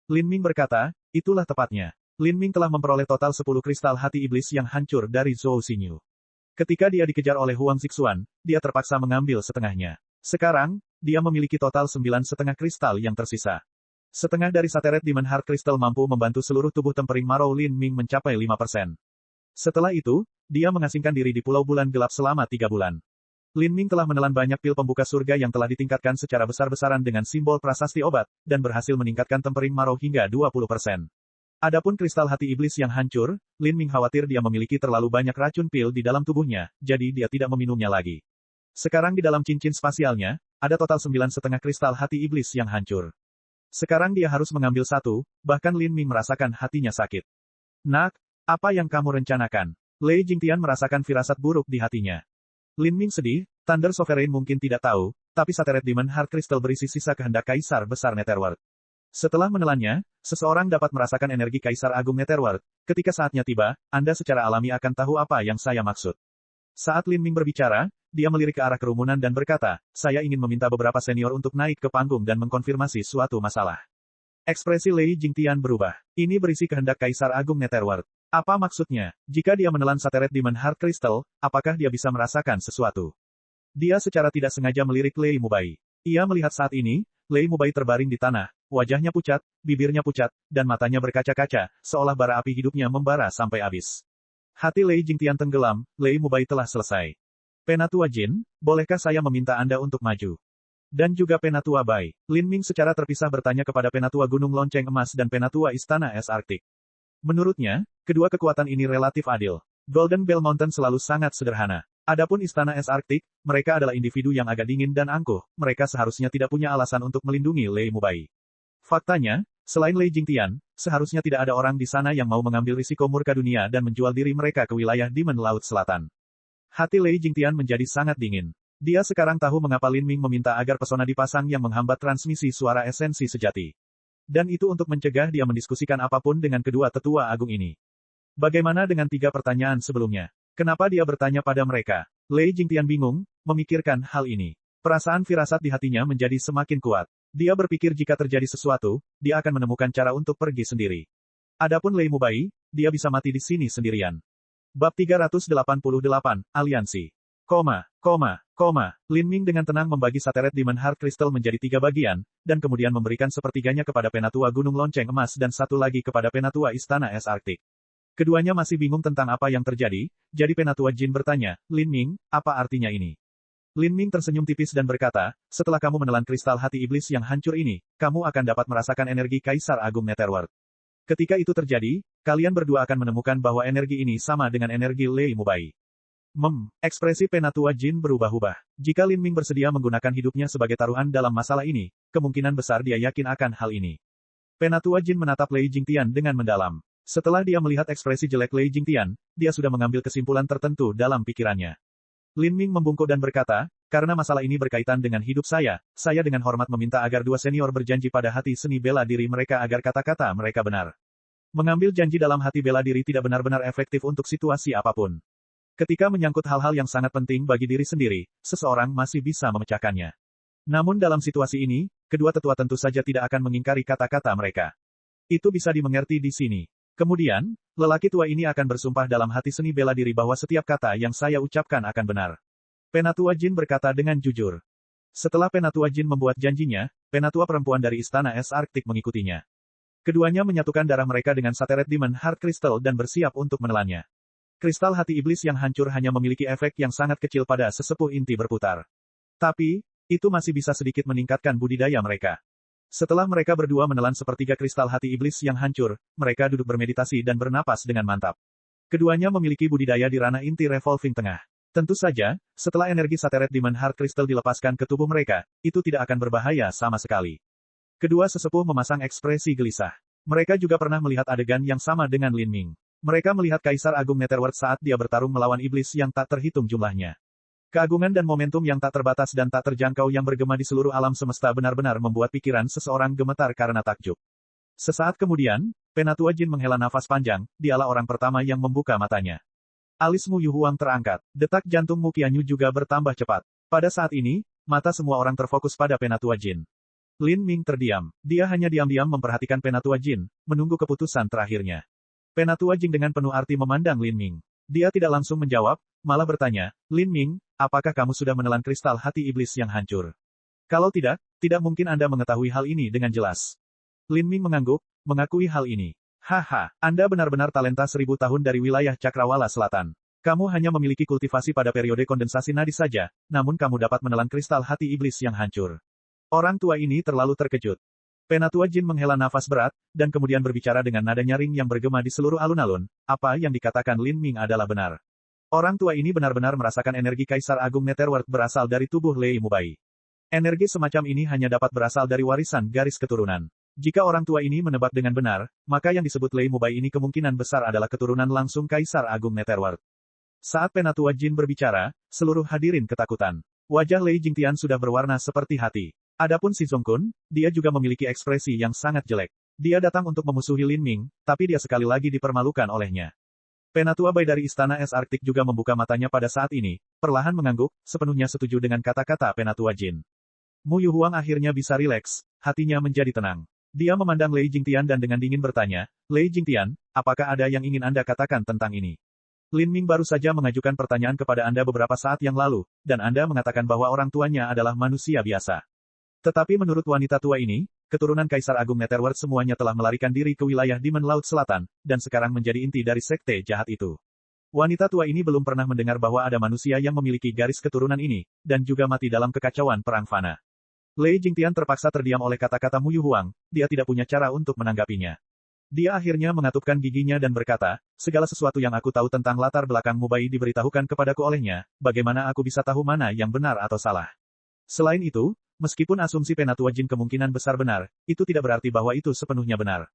Lin Ming berkata, itulah tepatnya. Lin Ming telah memperoleh total 10 kristal hati iblis yang hancur dari Zhou Xinyu. Ketika dia dikejar oleh Huang Zixuan, dia terpaksa mengambil setengahnya. Sekarang, dia memiliki total 9,5 kristal yang tersisa. Setengah dari Sateret Demon Heart Crystal mampu membantu seluruh tubuh tempering marau Lin Ming mencapai 5%. Setelah itu, dia mengasingkan diri di Pulau Bulan Gelap selama 3 bulan. Lin Ming telah menelan banyak pil pembuka surga yang telah ditingkatkan secara besar-besaran dengan simbol prasasti obat, dan berhasil meningkatkan tempering marau hingga 20%. Adapun kristal hati iblis yang hancur, Lin Ming khawatir dia memiliki terlalu banyak racun pil di dalam tubuhnya, jadi dia tidak meminumnya lagi. Sekarang di dalam cincin spasialnya, ada total 9,5 kristal hati iblis yang hancur. Sekarang dia harus mengambil satu, bahkan Lin Ming merasakan hatinya sakit. Nak, apa yang kamu rencanakan? Lei Jingtian merasakan firasat buruk di hatinya. Lin Ming sedih, Thunder Sovereign mungkin tidak tahu, tapi Sateret Demon Heart Crystal berisi sisa kehendak Kaisar Besar Netherworld. Setelah menelannya, seseorang dapat merasakan energi Kaisar Agung Netherworld. Ketika saatnya tiba, Anda secara alami akan tahu apa yang saya maksud. Saat Lin Ming berbicara, dia melirik ke arah kerumunan dan berkata, saya ingin meminta beberapa senior untuk naik ke panggung dan mengkonfirmasi suatu masalah. Ekspresi Lei Jingtian berubah. Ini berisi kehendak Kaisar Agung Netherworld. Apa maksudnya? Jika dia menelan Sateret Demon Heart Crystal, apakah dia bisa merasakan sesuatu? Dia secara tidak sengaja melirik Lei Mubai. Ia melihat saat ini, Lei Mubai terbaring di tanah, wajahnya pucat, bibirnya pucat, dan matanya berkaca-kaca, seolah bara api hidupnya membara sampai habis. Hati Lei Jingtian tenggelam, Lei Mubai telah selesai. Penatua Jin, bolehkah saya meminta Anda untuk maju? Dan juga Penatua Bai. Lin Ming secara terpisah bertanya kepada Penatua Gunung Lonceng Emas dan Penatua Istana Es Arktik. Menurutnya, kedua kekuatan ini relatif adil. Golden Bell Mountain selalu sangat sederhana. Adapun Istana Es Arktik, mereka adalah individu yang agak dingin dan angkuh, mereka seharusnya tidak punya alasan untuk melindungi Lei Mubai. Faktanya, selain Lei Jingtian, seharusnya tidak ada orang di sana yang mau mengambil risiko murka dunia dan menjual diri mereka ke wilayah Demon Laut Selatan. Hati Lei Jingtian menjadi sangat dingin. Dia sekarang tahu mengapa Lin Ming meminta agar pesona dipasang yang menghambat transmisi suara esensi sejati. Dan itu untuk mencegah dia mendiskusikan apapun dengan kedua tetua agung ini. Bagaimana dengan 3 pertanyaan sebelumnya? Kenapa dia bertanya pada mereka? Lei Jingtian bingung, memikirkan hal ini. Perasaan firasat di hatinya menjadi semakin kuat. Dia berpikir jika terjadi sesuatu, dia akan menemukan cara untuk pergi sendiri. Adapun Lei Mubai, dia bisa mati di sini sendirian. Bab 388, Aliansi. Lin Ming dengan tenang membagi Sateret Demon Heart Crystal menjadi 3 bagian, dan kemudian memberikan sepertiganya kepada Penatua Gunung Lonceng Emas dan satu lagi kepada Penatua Istana Es Arktik. Keduanya masih bingung tentang apa yang terjadi, jadi Penatua Jin bertanya, Lin Ming, apa artinya ini? Lin Ming tersenyum tipis dan berkata, setelah kamu menelan kristal hati iblis yang hancur ini, kamu akan dapat merasakan energi Kaisar Agung Netherworld. Ketika itu terjadi, kalian berdua akan menemukan bahwa energi ini sama dengan energi Lei Mubai. Ekspresi Penatua Jin berubah-ubah. Jika Lin Ming bersedia menggunakan hidupnya sebagai taruhan dalam masalah ini, kemungkinan besar dia yakin akan hal ini. Penatua Jin menatap Lei Jingtian dengan mendalam. Setelah dia melihat ekspresi jelek Lei Jingtian, dia sudah mengambil kesimpulan tertentu dalam pikirannya. Lin Ming membungkuk dan berkata, karena masalah ini berkaitan dengan hidup saya dengan hormat meminta agar 2 senior berjanji pada hati seni bela diri mereka agar kata-kata mereka benar. Mengambil janji dalam hati bela diri tidak benar-benar efektif untuk situasi apapun. Ketika menyangkut hal-hal yang sangat penting bagi diri sendiri, seseorang masih bisa memecahkannya. Namun dalam situasi ini, kedua tetua tentu saja tidak akan mengingkari kata-kata mereka. Itu bisa dimengerti di sini. Kemudian, lelaki tua ini akan bersumpah dalam hati seni bela diri bahwa setiap kata yang saya ucapkan akan benar. Penatua Jin berkata dengan jujur. Setelah Penatua Jin membuat janjinya, penatua perempuan dari Istana Es Arktik mengikutinya. Keduanya menyatukan darah mereka dengan Sateret Demon Heart Crystal dan bersiap untuk menelannya. Kristal hati iblis yang hancur hanya memiliki efek yang sangat kecil pada sesepuh inti berputar. Tapi, itu masih bisa sedikit meningkatkan budidaya mereka. Setelah mereka berdua menelan sepertiga kristal hati iblis yang hancur, mereka duduk bermeditasi dan bernapas dengan mantap. Keduanya memiliki budidaya di ranah inti revolving tengah. Tentu saja, setelah energi Sateret Demon Heart Crystal dilepaskan ke tubuh mereka, itu tidak akan berbahaya sama sekali. Kedua sesepuh memasang ekspresi gelisah. Mereka juga pernah melihat adegan yang sama dengan Lin Ming. Mereka melihat Kaisar Agung Netherworld saat dia bertarung melawan iblis yang tak terhitung jumlahnya. Keagungan dan momentum yang tak terbatas dan tak terjangkau yang bergema di seluruh alam semesta benar-benar membuat pikiran seseorang gemetar karena takjub. Sesaat kemudian, Penatua Jin menghela nafas panjang, dialah orang pertama yang membuka matanya. Alis Mu Yuhuang terangkat, detak jantung Mu Qianyu juga bertambah cepat. Pada saat ini, mata semua orang terfokus pada Penatua Jin. Lin Ming terdiam. Dia hanya diam-diam memperhatikan Penatua Jin, menunggu keputusan terakhirnya. Penatua Jin dengan penuh arti memandang Lin Ming. Dia tidak langsung menjawab, malah bertanya, Lin Ming, apakah kamu sudah menelan kristal hati iblis yang hancur? Kalau tidak, tidak mungkin Anda mengetahui hal ini dengan jelas. Lin Ming mengangguk, mengakui hal ini. Haha, Anda benar-benar talenta 1000 tahun dari wilayah Cakrawala Selatan. Kamu hanya memiliki kultivasi pada periode kondensasi nadi saja, namun kamu dapat menelan kristal hati iblis yang hancur. Orang tua ini terlalu terkejut. Penatua Jin menghela nafas berat, dan kemudian berbicara dengan nada nyaring yang bergema di seluruh alun-alun, apa yang dikatakan Lin Ming adalah benar. Orang tua ini benar-benar merasakan energi Kaisar Agung Netherworld berasal dari tubuh Lei Mubai. Energi semacam ini hanya dapat berasal dari warisan garis keturunan. Jika orang tua ini menebak dengan benar, maka yang disebut Lei Mubai ini kemungkinan besar adalah keturunan langsung Kaisar Agung Netherworld. Saat Penatua Jin berbicara, seluruh hadirin ketakutan. Wajah Lei Jingtian sudah berwarna seperti hati. Adapun si Zongkun, dia juga memiliki ekspresi yang sangat jelek. Dia datang untuk memusuhi Lin Ming, tapi dia sekali lagi dipermalukan olehnya. Penatua Bai dari Istana Es Arktik juga membuka matanya pada saat ini, perlahan mengangguk, sepenuhnya setuju dengan kata-kata Penatua Jin. Mu Yuhuang akhirnya bisa rileks, hatinya menjadi tenang. Dia memandang Lei Jingtian dan dengan dingin bertanya, Lei Jingtian, apakah ada yang ingin Anda katakan tentang ini? Lin Ming baru saja mengajukan pertanyaan kepada Anda beberapa saat yang lalu, dan Anda mengatakan bahwa orang tuanya adalah manusia biasa. Tetapi menurut wanita tua ini, keturunan Kaisar Agung Netherworld semuanya telah melarikan diri ke wilayah Demon Laut Selatan, dan sekarang menjadi inti dari sekte jahat itu. Wanita tua ini belum pernah mendengar bahwa ada manusia yang memiliki garis keturunan ini, dan juga mati dalam kekacauan perang fana. Lei Jingtian terpaksa terdiam oleh kata-kata Mu Yuhuang, dia tidak punya cara untuk menanggapinya. Dia akhirnya mengatupkan giginya dan berkata, segala sesuatu yang aku tahu tentang latar belakang Mubai diberitahukan kepadaku olehnya, bagaimana aku bisa tahu mana yang benar atau salah. Selain itu, meskipun asumsi Penatua Jin kemungkinan besar benar, itu tidak berarti bahwa itu sepenuhnya benar.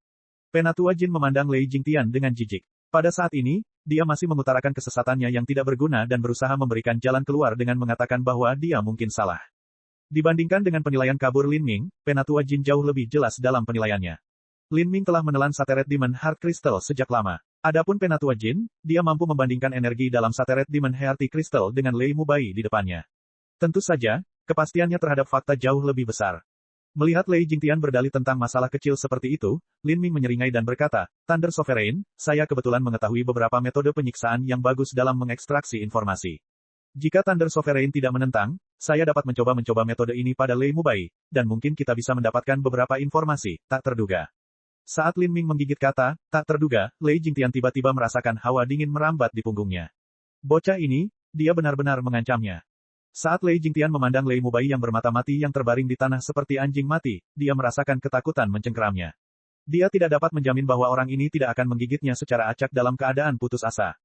Penatua Jin memandang Lei Jingtian dengan jijik. Pada saat ini, dia masih mengutarakan kesesatannya yang tidak berguna dan berusaha memberikan jalan keluar dengan mengatakan bahwa dia mungkin salah. Dibandingkan dengan penilaian kabur Lin Ming, Penatua Jin jauh lebih jelas dalam penilaiannya. Lin Ming telah menelan Sateret Demon Heart Crystal sejak lama. Adapun Penatua Jin, dia mampu membandingkan energi dalam Sateret Demon Heart Crystal dengan Lei Mubai di depannya. Tentu saja, kepastiannya terhadap fakta jauh lebih besar. Melihat Lei Jingtian berdalih tentang masalah kecil seperti itu, Lin Ming menyeringai dan berkata, Thunder Sovereign, saya kebetulan mengetahui beberapa metode penyiksaan yang bagus dalam mengekstraksi informasi. Jika Thunder Sovereign tidak menentang, saya dapat mencoba metode ini pada Lei Mubai, dan mungkin kita bisa mendapatkan beberapa informasi, tak terduga. Saat Lin Ming menggigit kata, tak terduga, Lei Jingtian tiba-tiba merasakan hawa dingin merambat di punggungnya. Bocah ini, dia benar-benar mengancamnya. Saat Lei Jingtian memandang Lei Mubai yang bermata mati yang terbaring di tanah seperti anjing mati, dia merasakan ketakutan mencengkeramnya. Dia tidak dapat menjamin bahwa orang ini tidak akan menggigitnya secara acak dalam keadaan putus asa.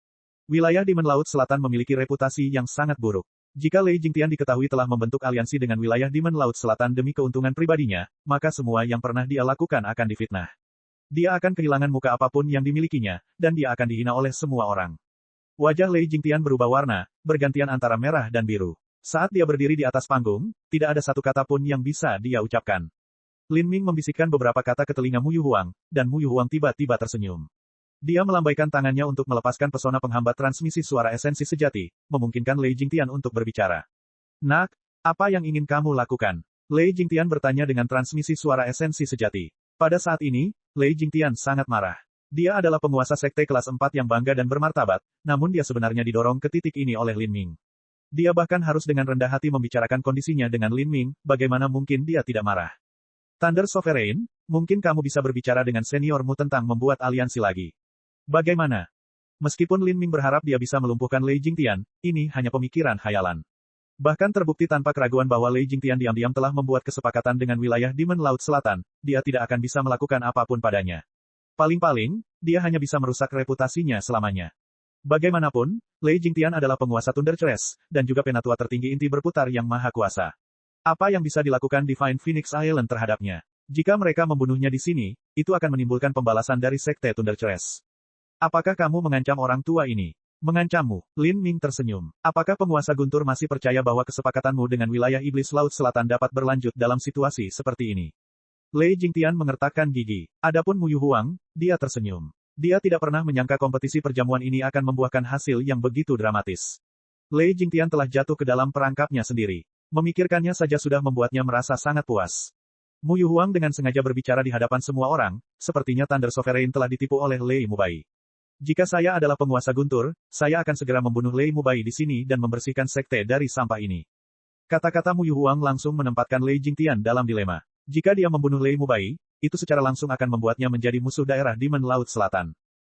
Wilayah Demon Laut Selatan memiliki reputasi yang sangat buruk. Jika Lei Jingtian diketahui telah membentuk aliansi dengan wilayah Demon Laut Selatan demi keuntungan pribadinya, maka semua yang pernah dia lakukan akan difitnah. Dia akan kehilangan muka apapun yang dimilikinya, dan dia akan dihina oleh semua orang. Wajah Lei Jingtian berubah warna, bergantian antara merah dan biru. Saat dia berdiri di atas panggung, tidak ada satu kata pun yang bisa dia ucapkan. Lin Ming membisikkan beberapa kata ke telinga Mu Yuhuang, dan Mu Yuhuang tiba-tiba tersenyum. Dia melambaikan tangannya untuk melepaskan pesona penghambat transmisi suara esensi sejati, memungkinkan Lei Jingtian untuk berbicara. Nak, apa yang ingin kamu lakukan? Lei Jingtian bertanya dengan transmisi suara esensi sejati. Pada saat ini, Lei Jingtian sangat marah. Dia adalah penguasa sekte kelas 4 yang bangga dan bermartabat, namun dia sebenarnya didorong ke titik ini oleh Lin Ming. Dia bahkan harus dengan rendah hati membicarakan kondisinya dengan Lin Ming, bagaimana mungkin dia tidak marah. Thunder Sovereign, mungkin kamu bisa berbicara dengan seniormu tentang membuat aliansi lagi. Bagaimana? Meskipun Lin Ming berharap dia bisa melumpuhkan Lei Jingtian, ini hanya pemikiran khayalan. Bahkan terbukti tanpa keraguan bahwa Lei Jingtian diam-diam telah membuat kesepakatan dengan wilayah Demon Laut Selatan, dia tidak akan bisa melakukan apapun padanya. Paling-paling, dia hanya bisa merusak reputasinya selamanya. Bagaimanapun, Lei Jingtian adalah penguasa Thunder Chess, dan juga penatua tertinggi inti berputar yang maha kuasa. Apa yang bisa dilakukan Divine Phoenix Island terhadapnya? Jika mereka membunuhnya di sini, itu akan menimbulkan pembalasan dari Sekte Thunder Chess. Apakah kamu mengancam orang tua ini? Mengancammu, Lin Ming tersenyum. Apakah penguasa Guntur masih percaya bahwa kesepakatanmu dengan wilayah Iblis Laut Selatan dapat berlanjut dalam situasi seperti ini? Lei Jingtian mengertakkan gigi. Adapun Mu Yu Huang, dia tersenyum. Dia tidak pernah menyangka kompetisi perjamuan ini akan membuahkan hasil yang begitu dramatis. Lei Jingtian telah jatuh ke dalam perangkapnya sendiri. Memikirkannya saja sudah membuatnya merasa sangat puas. Mu Yu Huang dengan sengaja berbicara di hadapan semua orang, sepertinya Thunder Sovereign telah ditipu oleh Lei Mubai. Jika saya adalah penguasa Guntur, saya akan segera membunuh Lei Mubai di sini dan membersihkan sekte dari sampah ini. Kata-kata Mu Yu Huang langsung menempatkan Lei Jingtian dalam dilema. Jika dia membunuh Lei Mubai, itu secara langsung akan membuatnya menjadi musuh daerah Demon Laut Selatan.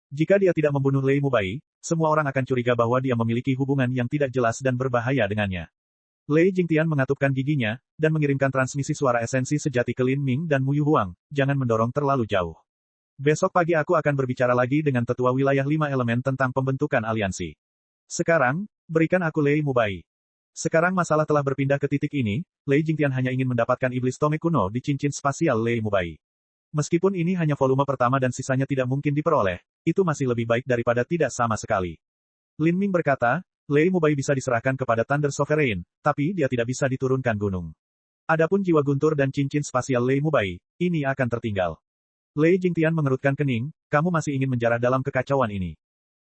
Jika dia tidak membunuh Lei Mubai, semua orang akan curiga bahwa dia memiliki hubungan yang tidak jelas dan berbahaya dengannya. Lei Jingtian mengatupkan giginya, dan mengirimkan transmisi suara esensi sejati ke Lin Ming dan Mu Yu Huang, jangan mendorong terlalu jauh. Besok pagi aku akan berbicara lagi dengan tetua wilayah 5 elemen tentang pembentukan aliansi. Sekarang, berikan aku Lei Mubai. Sekarang masalah telah berpindah ke titik ini, Lei Jingtian hanya ingin mendapatkan iblis tome kuno di cincin spasial Lei Mubai. Meskipun ini hanya volume pertama dan sisanya tidak mungkin diperoleh, itu masih lebih baik daripada tidak sama sekali. Lin Ming berkata, Lei Mubai bisa diserahkan kepada Thunder Sovereign, tapi dia tidak bisa diturunkan gunung. Adapun jiwa guntur dan cincin spasial Lei Mubai, ini akan tertinggal. Lei Jingtian mengerutkan kening, kamu masih ingin menjarah dalam kekacauan ini.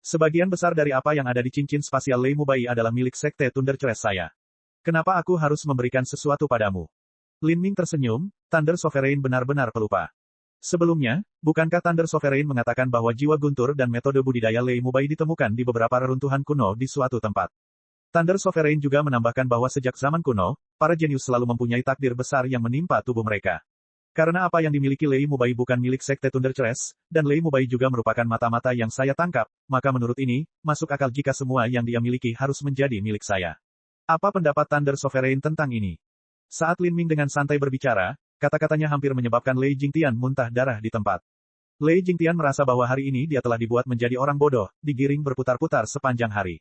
Sebagian besar dari apa yang ada di cincin spasial Lei Mubai adalah milik Sekte Thunder Chess saya. Kenapa aku harus memberikan sesuatu padamu? Lin Ming tersenyum, Thunder Sovereign benar-benar pelupa. Sebelumnya, bukankah Thunder Sovereign mengatakan bahwa jiwa guntur dan metode budidaya Lei Mubai ditemukan di beberapa reruntuhan kuno di suatu tempat? Thunder Sovereign juga menambahkan bahwa sejak zaman kuno, para jenius selalu mempunyai takdir besar yang menimpa tubuh mereka. Karena apa yang dimiliki Lei Mubai bukan milik Sekte Thunder Chess, dan Lei Mubai juga merupakan mata-mata yang saya tangkap, maka menurut ini, masuk akal jika semua yang dia miliki harus menjadi milik saya. Apa pendapat Thunder Sovereign tentang ini? Saat Lin Ming dengan santai berbicara, kata-katanya hampir menyebabkan Lei Jingtian muntah darah di tempat. Lei Jingtian merasa bahwa hari ini dia telah dibuat menjadi orang bodoh, digiring berputar-putar sepanjang hari.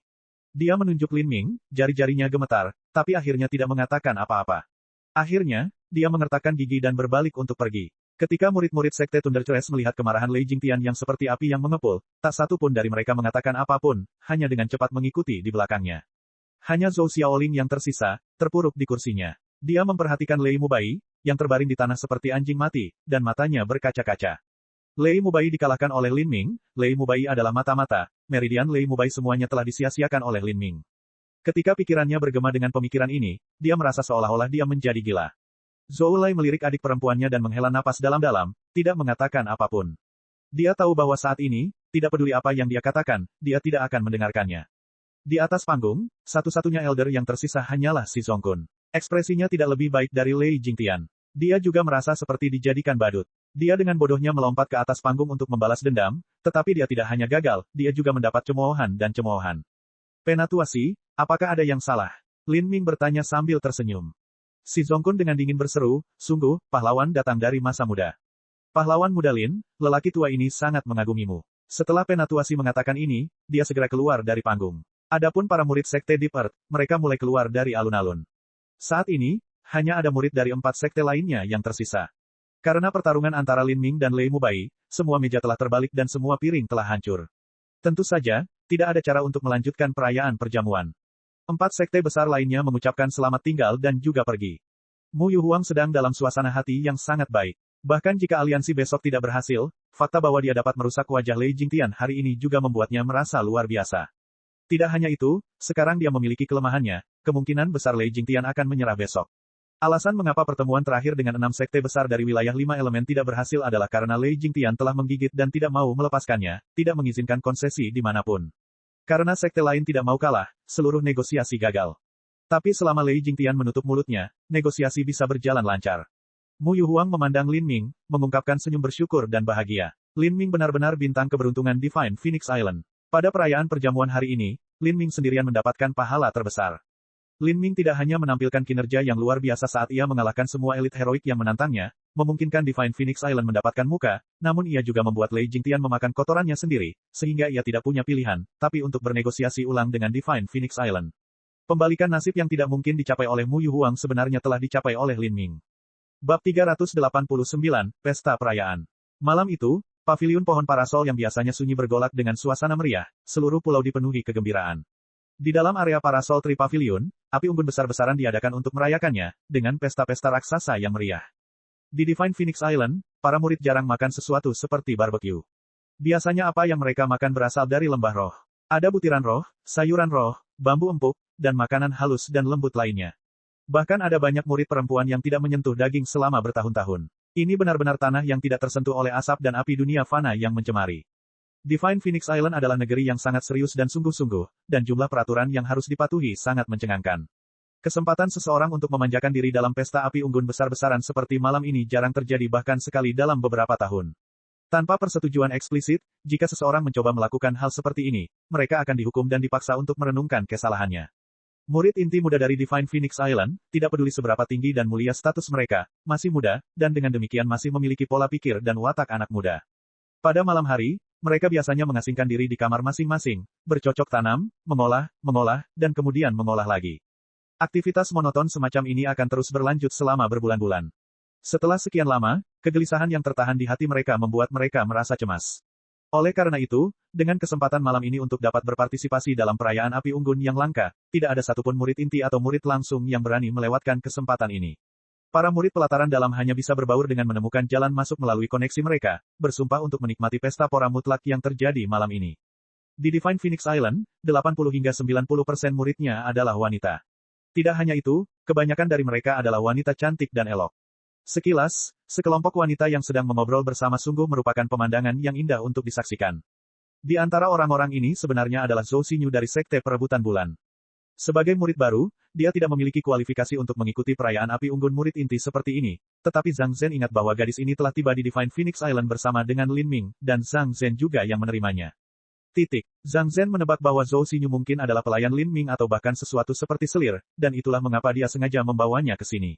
Dia menunjuk Lin Ming, jari-jarinya gemetar, tapi akhirnya tidak mengatakan apa-apa. Akhirnya, dia mengertakkan gigi dan berbalik untuk pergi. Ketika murid-murid Sekte Thunder Chess melihat kemarahan Lei Jingtian yang seperti api yang mengepul, tak satu pun dari mereka mengatakan apapun, hanya dengan cepat mengikuti di belakangnya. Hanya Zhou Xiaoling yang tersisa, terpuruk di kursinya. Dia memperhatikan Lei Mubai, yang terbaring di tanah seperti anjing mati, dan matanya berkaca-kaca. Lei Mubai dikalahkan oleh Lin Ming, Lei Mubai adalah mata-mata, meridian Lei Mubai semuanya telah disia-siakan oleh Lin Ming. Ketika pikirannya bergema dengan pemikiran ini, dia merasa seolah-olah dia menjadi gila. Zhou Lai melirik adik perempuannya dan menghela napas dalam-dalam, tidak mengatakan apapun. Dia tahu bahwa saat ini, tidak peduli apa yang dia katakan, dia tidak akan mendengarkannya. Di atas panggung, satu-satunya elder yang tersisa hanyalah si Zongkun. Ekspresinya tidak lebih baik dari Lei Jingtian. Dia juga merasa seperti dijadikan badut. Dia dengan bodohnya melompat ke atas panggung untuk membalas dendam, tetapi dia tidak hanya gagal, dia juga mendapat cemoohan dan cemoohan. Penatuasi, apakah ada yang salah? Lin Ming bertanya sambil tersenyum. Si Zongkun dengan dingin berseru, sungguh, pahlawan datang dari masa muda. Pahlawan muda Lin, lelaki tua ini sangat mengagumimu. Setelah Penatuasi mengatakan ini, dia segera keluar dari panggung. Adapun para murid Sekte Deep Earth, mereka mulai keluar dari alun-alun. Saat ini, hanya ada murid dari 4 sekte lainnya yang tersisa. Karena pertarungan antara Lin Ming dan Lei Mubai, semua meja telah terbalik dan semua piring telah hancur. Tentu saja, tidak ada cara untuk melanjutkan perayaan perjamuan. 4 sekte besar lainnya mengucapkan selamat tinggal dan juga pergi. Mu Yu Huang sedang dalam suasana hati yang sangat baik. Bahkan jika aliansi besok tidak berhasil, fakta bahwa dia dapat merusak wajah Lei Jingtian hari ini juga membuatnya merasa luar biasa. Tidak hanya itu, sekarang dia memiliki kelemahannya, kemungkinan besar Lei Jingtian akan menyerah besok. Alasan mengapa pertemuan terakhir dengan 6 sekte besar dari wilayah 5 elemen tidak berhasil adalah karena Lei Jingtian telah menggigit dan tidak mau melepaskannya, tidak mengizinkan konsesi dimanapun. Karena sekte lain tidak mau kalah, seluruh negosiasi gagal. Tapi selama Lei Jingtian menutup mulutnya, negosiasi bisa berjalan lancar. Mu Yuhuang memandang Lin Ming, mengungkapkan senyum bersyukur dan bahagia. Lin Ming benar-benar bintang keberuntungan Divine Phoenix Island. Pada perayaan perjamuan hari ini, Lin Ming sendirian mendapatkan pahala terbesar. Lin Ming tidak hanya menampilkan kinerja yang luar biasa saat ia mengalahkan semua elit heroik yang menantangnya, memungkinkan Divine Phoenix Island mendapatkan muka, namun ia juga membuat Lei Jingtian memakan kotorannya sendiri, sehingga ia tidak punya pilihan, tapi untuk bernegosiasi ulang dengan Divine Phoenix Island. Pembalikan nasib yang tidak mungkin dicapai oleh Mu Yuhuang sebenarnya telah dicapai oleh Lin Ming. Bab 389, Pesta Perayaan. Malam itu, paviliun pohon parasol yang biasanya sunyi bergolak dengan suasana meriah, seluruh pulau dipenuhi kegembiraan. Di dalam area Parasol Tree Pavilion, api unggun besar-besaran diadakan untuk merayakannya, dengan pesta-pesta raksasa yang meriah. Di Divine Phoenix Island, para murid jarang makan sesuatu seperti barbecue. Biasanya apa yang mereka makan berasal dari lembah roh. Ada butiran roh, sayuran roh, bambu empuk, dan makanan halus dan lembut lainnya. Bahkan ada banyak murid perempuan yang tidak menyentuh daging selama bertahun-tahun. Ini benar-benar tanah yang tidak tersentuh oleh asap dan api dunia fana yang mencemari. Divine Phoenix Island adalah negeri yang sangat serius dan sungguh-sungguh, dan jumlah peraturan yang harus dipatuhi sangat mencengangkan. Kesempatan seseorang untuk memanjakan diri dalam pesta api unggun besar-besaran seperti malam ini jarang terjadi bahkan sekali dalam beberapa tahun. Tanpa persetujuan eksplisit, jika seseorang mencoba melakukan hal seperti ini, mereka akan dihukum dan dipaksa untuk merenungkan kesalahannya. Murid inti muda dari Divine Phoenix Island, tidak peduli seberapa tinggi dan mulia status mereka, masih muda, dan dengan demikian masih memiliki pola pikir dan watak anak muda. Pada malam hari, mereka biasanya mengasingkan diri di kamar masing-masing, bercocok tanam, mengolah, dan kemudian mengolah lagi. Aktivitas monoton semacam ini akan terus berlanjut selama berbulan-bulan. Setelah sekian lama, kegelisahan yang tertahan di hati mereka membuat mereka merasa cemas. Oleh karena itu, dengan kesempatan malam ini untuk dapat berpartisipasi dalam perayaan api unggun yang langka, tidak ada satupun murid inti atau murid langsung yang berani melewatkan kesempatan ini. Para murid pelataran dalam hanya bisa berbaur dengan menemukan jalan masuk melalui koneksi mereka, bersumpah untuk menikmati pesta pora mutlak yang terjadi malam ini. Di Divine Phoenix Island, 80 hingga 90% muridnya adalah wanita. Tidak hanya itu, kebanyakan dari mereka adalah wanita cantik dan elok. Sekilas, sekelompok wanita yang sedang mengobrol bersama sungguh merupakan pemandangan yang indah untuk disaksikan. Di antara orang-orang ini sebenarnya adalah Zhou Xinyu dari Sekte Perebutan Bulan. Sebagai murid baru, dia tidak memiliki kualifikasi untuk mengikuti perayaan api unggun murid inti seperti ini, tetapi Zhang Zhen ingat bahwa gadis ini telah tiba di Divine Phoenix Island bersama dengan Lin Ming, dan Zhang Zhen juga yang menerimanya. Zhang Zhen menebak bahwa Zhou Xinyu mungkin adalah pelayan Lin Ming atau bahkan sesuatu seperti selir, dan itulah mengapa dia sengaja membawanya ke sini.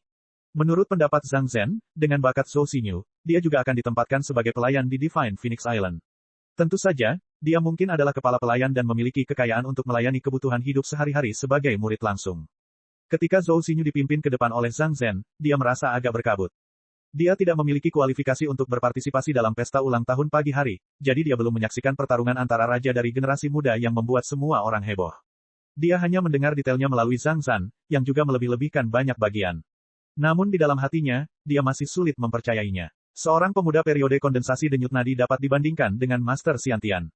Menurut pendapat Zhang Zhen, dengan bakat Zhou Xinyu, dia juga akan ditempatkan sebagai pelayan di Divine Phoenix Island. Tentu saja, dia mungkin adalah kepala pelayan dan memiliki kekayaan untuk melayani kebutuhan hidup sehari-hari sebagai murid langsung. Ketika Zhou Xinyu dipimpin ke depan oleh Zhang Zhen, dia merasa agak berkabut. Dia tidak memiliki kualifikasi untuk berpartisipasi dalam pesta ulang tahun pagi hari, jadi dia belum menyaksikan pertarungan antara raja dari generasi muda yang membuat semua orang heboh. Dia hanya mendengar detailnya melalui Zhang Zhan, yang juga melebih-lebihkan banyak bagian. Namun di dalam hatinya, dia masih sulit mempercayainya. Seorang pemuda periode kondensasi denyut nadi dapat dibandingkan dengan Master Xiantian.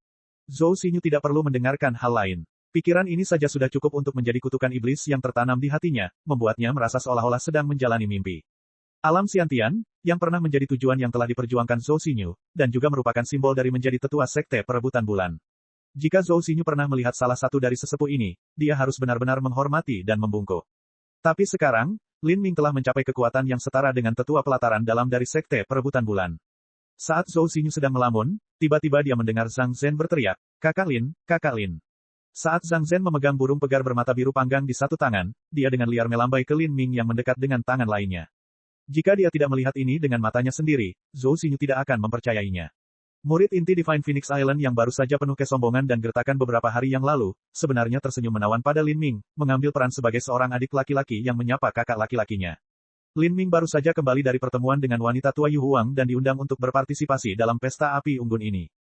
Zhou Xinyu tidak perlu mendengarkan hal lain. Pikiran ini saja sudah cukup untuk menjadi kutukan iblis yang tertanam di hatinya, membuatnya merasa seolah-olah sedang menjalani mimpi. Alam Xiantian, yang pernah menjadi tujuan yang telah diperjuangkan Zhou Xinyu, dan juga merupakan simbol dari menjadi tetua Sekte Perebutan Bulan. Jika Zhou Xinyu pernah melihat salah satu dari sesepuh ini, dia harus benar-benar menghormati dan membungkuk. Tapi sekarang, Lin Ming telah mencapai kekuatan yang setara dengan tetua pelataran dalam dari Sekte Perebutan Bulan. Saat Zhou Xinyu sedang melamun, tiba-tiba dia mendengar Zhang Zhen berteriak, Kakak Lin, Kakak Lin. Saat Zhang Zhen memegang burung pegar bermata biru panggang di satu tangan, dia dengan liar melambai ke Lin Ming yang mendekat dengan tangan lainnya. Jika dia tidak melihat ini dengan matanya sendiri, Zhou Xinyu tidak akan mempercayainya. Murid inti Divine Phoenix Island yang baru saja penuh kesombongan dan gertakan beberapa hari yang lalu, sebenarnya tersenyum menawan pada Lin Ming, mengambil peran sebagai seorang adik laki-laki yang menyapa kakak laki-lakinya. Lin Ming baru saja kembali dari pertemuan dengan wanita tua Yu Huang dan diundang untuk berpartisipasi dalam pesta api unggun ini.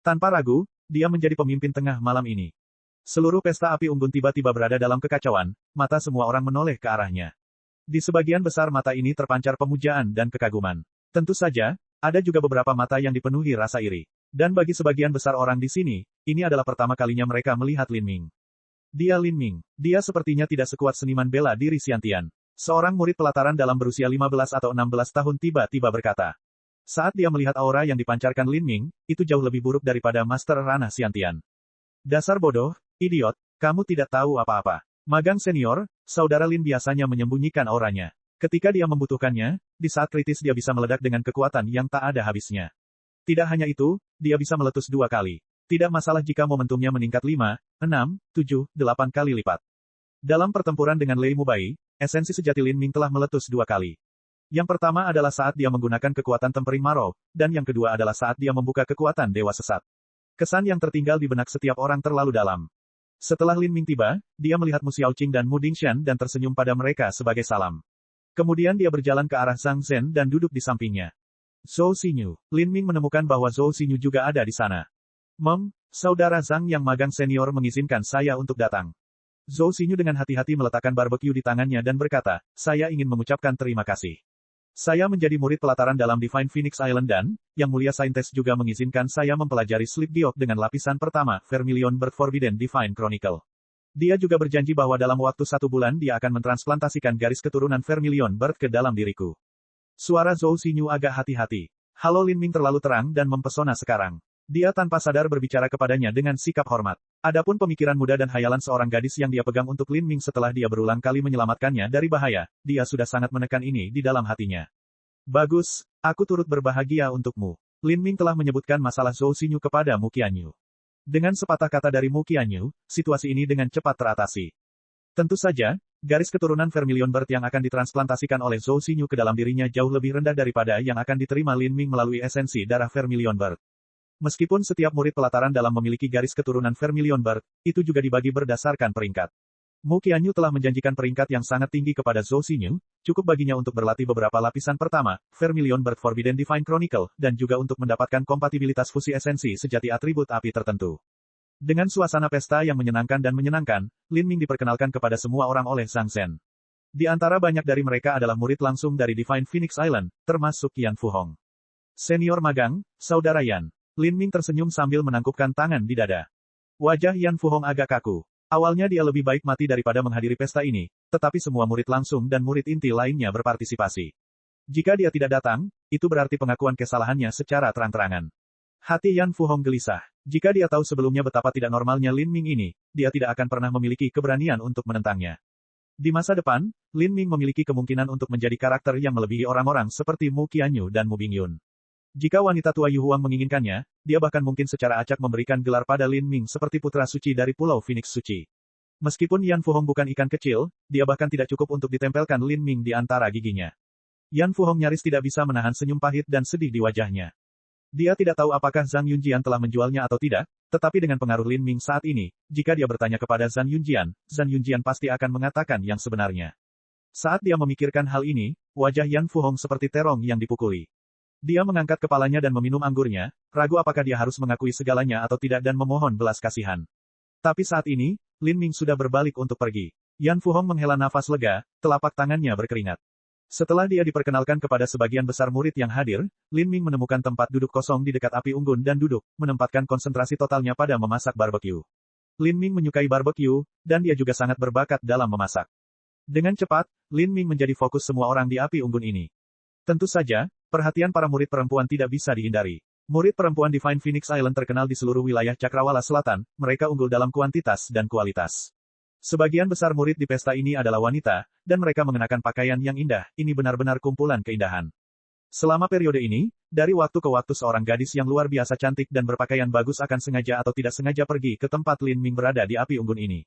Tanpa ragu, dia menjadi pemimpin tengah malam ini. Seluruh pesta api unggun tiba-tiba berada dalam kekacauan, mata semua orang menoleh ke arahnya. Di sebagian besar mata ini terpancar pemujaan dan kekaguman. Tentu saja, ada juga beberapa mata yang dipenuhi rasa iri. Dan bagi sebagian besar orang di sini, ini adalah pertama kalinya mereka melihat Lin Ming. Dia Lin Ming. Dia sepertinya tidak sekuat seniman bela diri Xiantian. Seorang murid pelataran dalam berusia 15 atau 16 tahun tiba-tiba berkata. Saat dia melihat aura yang dipancarkan Lin Ming, itu jauh lebih buruk daripada Master Ranah Xiantian. Dasar bodoh, idiot, kamu tidak tahu apa-apa. Magang senior, saudara Lin biasanya menyembunyikan auranya. Ketika dia membutuhkannya, di saat kritis dia bisa meledak dengan kekuatan yang tak ada habisnya. Tidak hanya itu, dia bisa meletus 2 kali. Tidak masalah jika momentumnya meningkat 5, 6, 7, 8 kali lipat. Dalam pertempuran dengan Lei Mubai, esensi sejati Lin Ming telah meletus 2 kali. Yang pertama adalah saat dia menggunakan kekuatan Tempering Marrow, dan yang kedua adalah saat dia membuka kekuatan Dewa Sesat. Kesan yang tertinggal di benak setiap orang terlalu dalam. Setelah Lin Ming tiba, dia melihat Mu Xiaoqing dan Mu Dingshan dan tersenyum pada mereka sebagai salam. Kemudian dia berjalan ke arah Zhang Zhen dan duduk di sampingnya. Zhou Xinyu. Lin Ming menemukan bahwa Zhou Xinyu juga ada di sana. Saudara Zhang yang magang senior mengizinkan saya untuk datang. Zhou Xinyu dengan hati-hati meletakkan barbecue di tangannya dan berkata, saya ingin mengucapkan terima kasih. Saya menjadi murid pelataran dalam Divine Phoenix Island dan, Yang Mulia Saintes juga mengizinkan saya mempelajari Sleep Giok dengan lapisan pertama, Vermilion Bird Forbidden Divine Chronicle. Dia juga berjanji bahwa dalam waktu 1 bulan dia akan mentransplantasikan garis keturunan Vermilion Bird ke dalam diriku. Suara Zhou Xinyu agak hati-hati. Halo Lin Ming terlalu terang dan mempesona sekarang. Dia tanpa sadar berbicara kepadanya dengan sikap hormat. Adapun pemikiran muda dan hayalan seorang gadis yang dia pegang untuk Lin Ming setelah dia berulang kali menyelamatkannya dari bahaya, dia sudah sangat menekan ini di dalam hatinya. Bagus, aku turut berbahagia untukmu. Lin Ming telah menyebutkan masalah Zhou Xinyu kepada Mu Qianyu. Dengan sepatah kata dari Mu Qianyu, situasi ini dengan cepat teratasi. Tentu saja, garis keturunan Vermilion Bird yang akan ditransplantasikan oleh Zhou Xinyu ke dalam dirinya jauh lebih rendah daripada yang akan diterima Lin Ming melalui esensi darah Vermilion Bird. Meskipun setiap murid pelataran dalam memiliki garis keturunan Vermilion Bird, itu juga dibagi berdasarkan peringkat. Mu Qianyu telah menjanjikan peringkat yang sangat tinggi kepada Zhou Xinyu, cukup baginya untuk berlatih beberapa lapisan pertama, Vermilion Bird Forbidden Divine Chronicle, dan juga untuk mendapatkan kompatibilitas fusi esensi sejati atribut api tertentu. Dengan suasana pesta yang menyenangkan dan menyenangkan, Lin Ming diperkenalkan kepada semua orang oleh Zhang Zhen. Di antara banyak dari mereka adalah murid langsung dari Divine Phoenix Island, termasuk Yan Fuhong. Senior magang, saudara Yan. Lin Ming tersenyum sambil menangkupkan tangan di dada. Wajah Yan Fuhong agak kaku. Awalnya dia lebih baik mati daripada menghadiri pesta ini, tetapi semua murid langsung dan murid inti lainnya berpartisipasi. Jika dia tidak datang, itu berarti pengakuan kesalahannya secara terang-terangan. Hati Yan Fuhong gelisah. Jika dia tahu sebelumnya betapa tidak normalnya Lin Ming ini, dia tidak akan pernah memiliki keberanian untuk menentangnya. Di masa depan, Lin Ming memiliki kemungkinan untuk menjadi karakter yang melebihi orang-orang seperti Mu Qianyu dan Mu Bingyun. Jika wanita tua Yu Huang menginginkannya, dia bahkan mungkin secara acak memberikan gelar pada Lin Ming seperti putra suci dari Pulau Phoenix Suci. Meskipun Yan Fuhong bukan ikan kecil, dia bahkan tidak cukup untuk ditempelkan Lin Ming di antara giginya. Yan Fuhong nyaris tidak bisa menahan senyum pahit dan sedih di wajahnya. Dia tidak tahu apakah Zhang Yunjian telah menjualnya atau tidak, tetapi dengan pengaruh Lin Ming saat ini, jika dia bertanya kepada Zhang Yunjian pasti akan mengatakan yang sebenarnya. Saat dia memikirkan hal ini, wajah Yan Fuhong seperti terong yang dipukuli. Dia mengangkat kepalanya dan meminum anggurnya, ragu apakah dia harus mengakui segalanya atau tidak dan memohon belas kasihan. Tapi saat ini, Lin Ming sudah berbalik untuk pergi. Yan Fuhong menghela nafas lega, telapak tangannya berkeringat. Setelah dia diperkenalkan kepada sebagian besar murid yang hadir, Lin Ming menemukan tempat duduk kosong di dekat api unggun dan duduk, menempatkan konsentrasi totalnya pada memasak barbecue. Lin Ming menyukai barbecue, dan dia juga sangat berbakat dalam memasak. Dengan cepat, Lin Ming menjadi fokus semua orang di api unggun ini. Tentu saja, perhatian para murid perempuan tidak bisa dihindari. Murid perempuan Divine Phoenix Island terkenal di seluruh wilayah Cakrawala Selatan, mereka unggul dalam kuantitas dan kualitas. Sebagian besar murid di pesta ini adalah wanita, dan mereka mengenakan pakaian yang indah, ini benar-benar kumpulan keindahan. Selama periode ini, dari waktu ke waktu seorang gadis yang luar biasa cantik dan berpakaian bagus akan sengaja atau tidak sengaja pergi ke tempat Lin Ming berada di api unggun ini.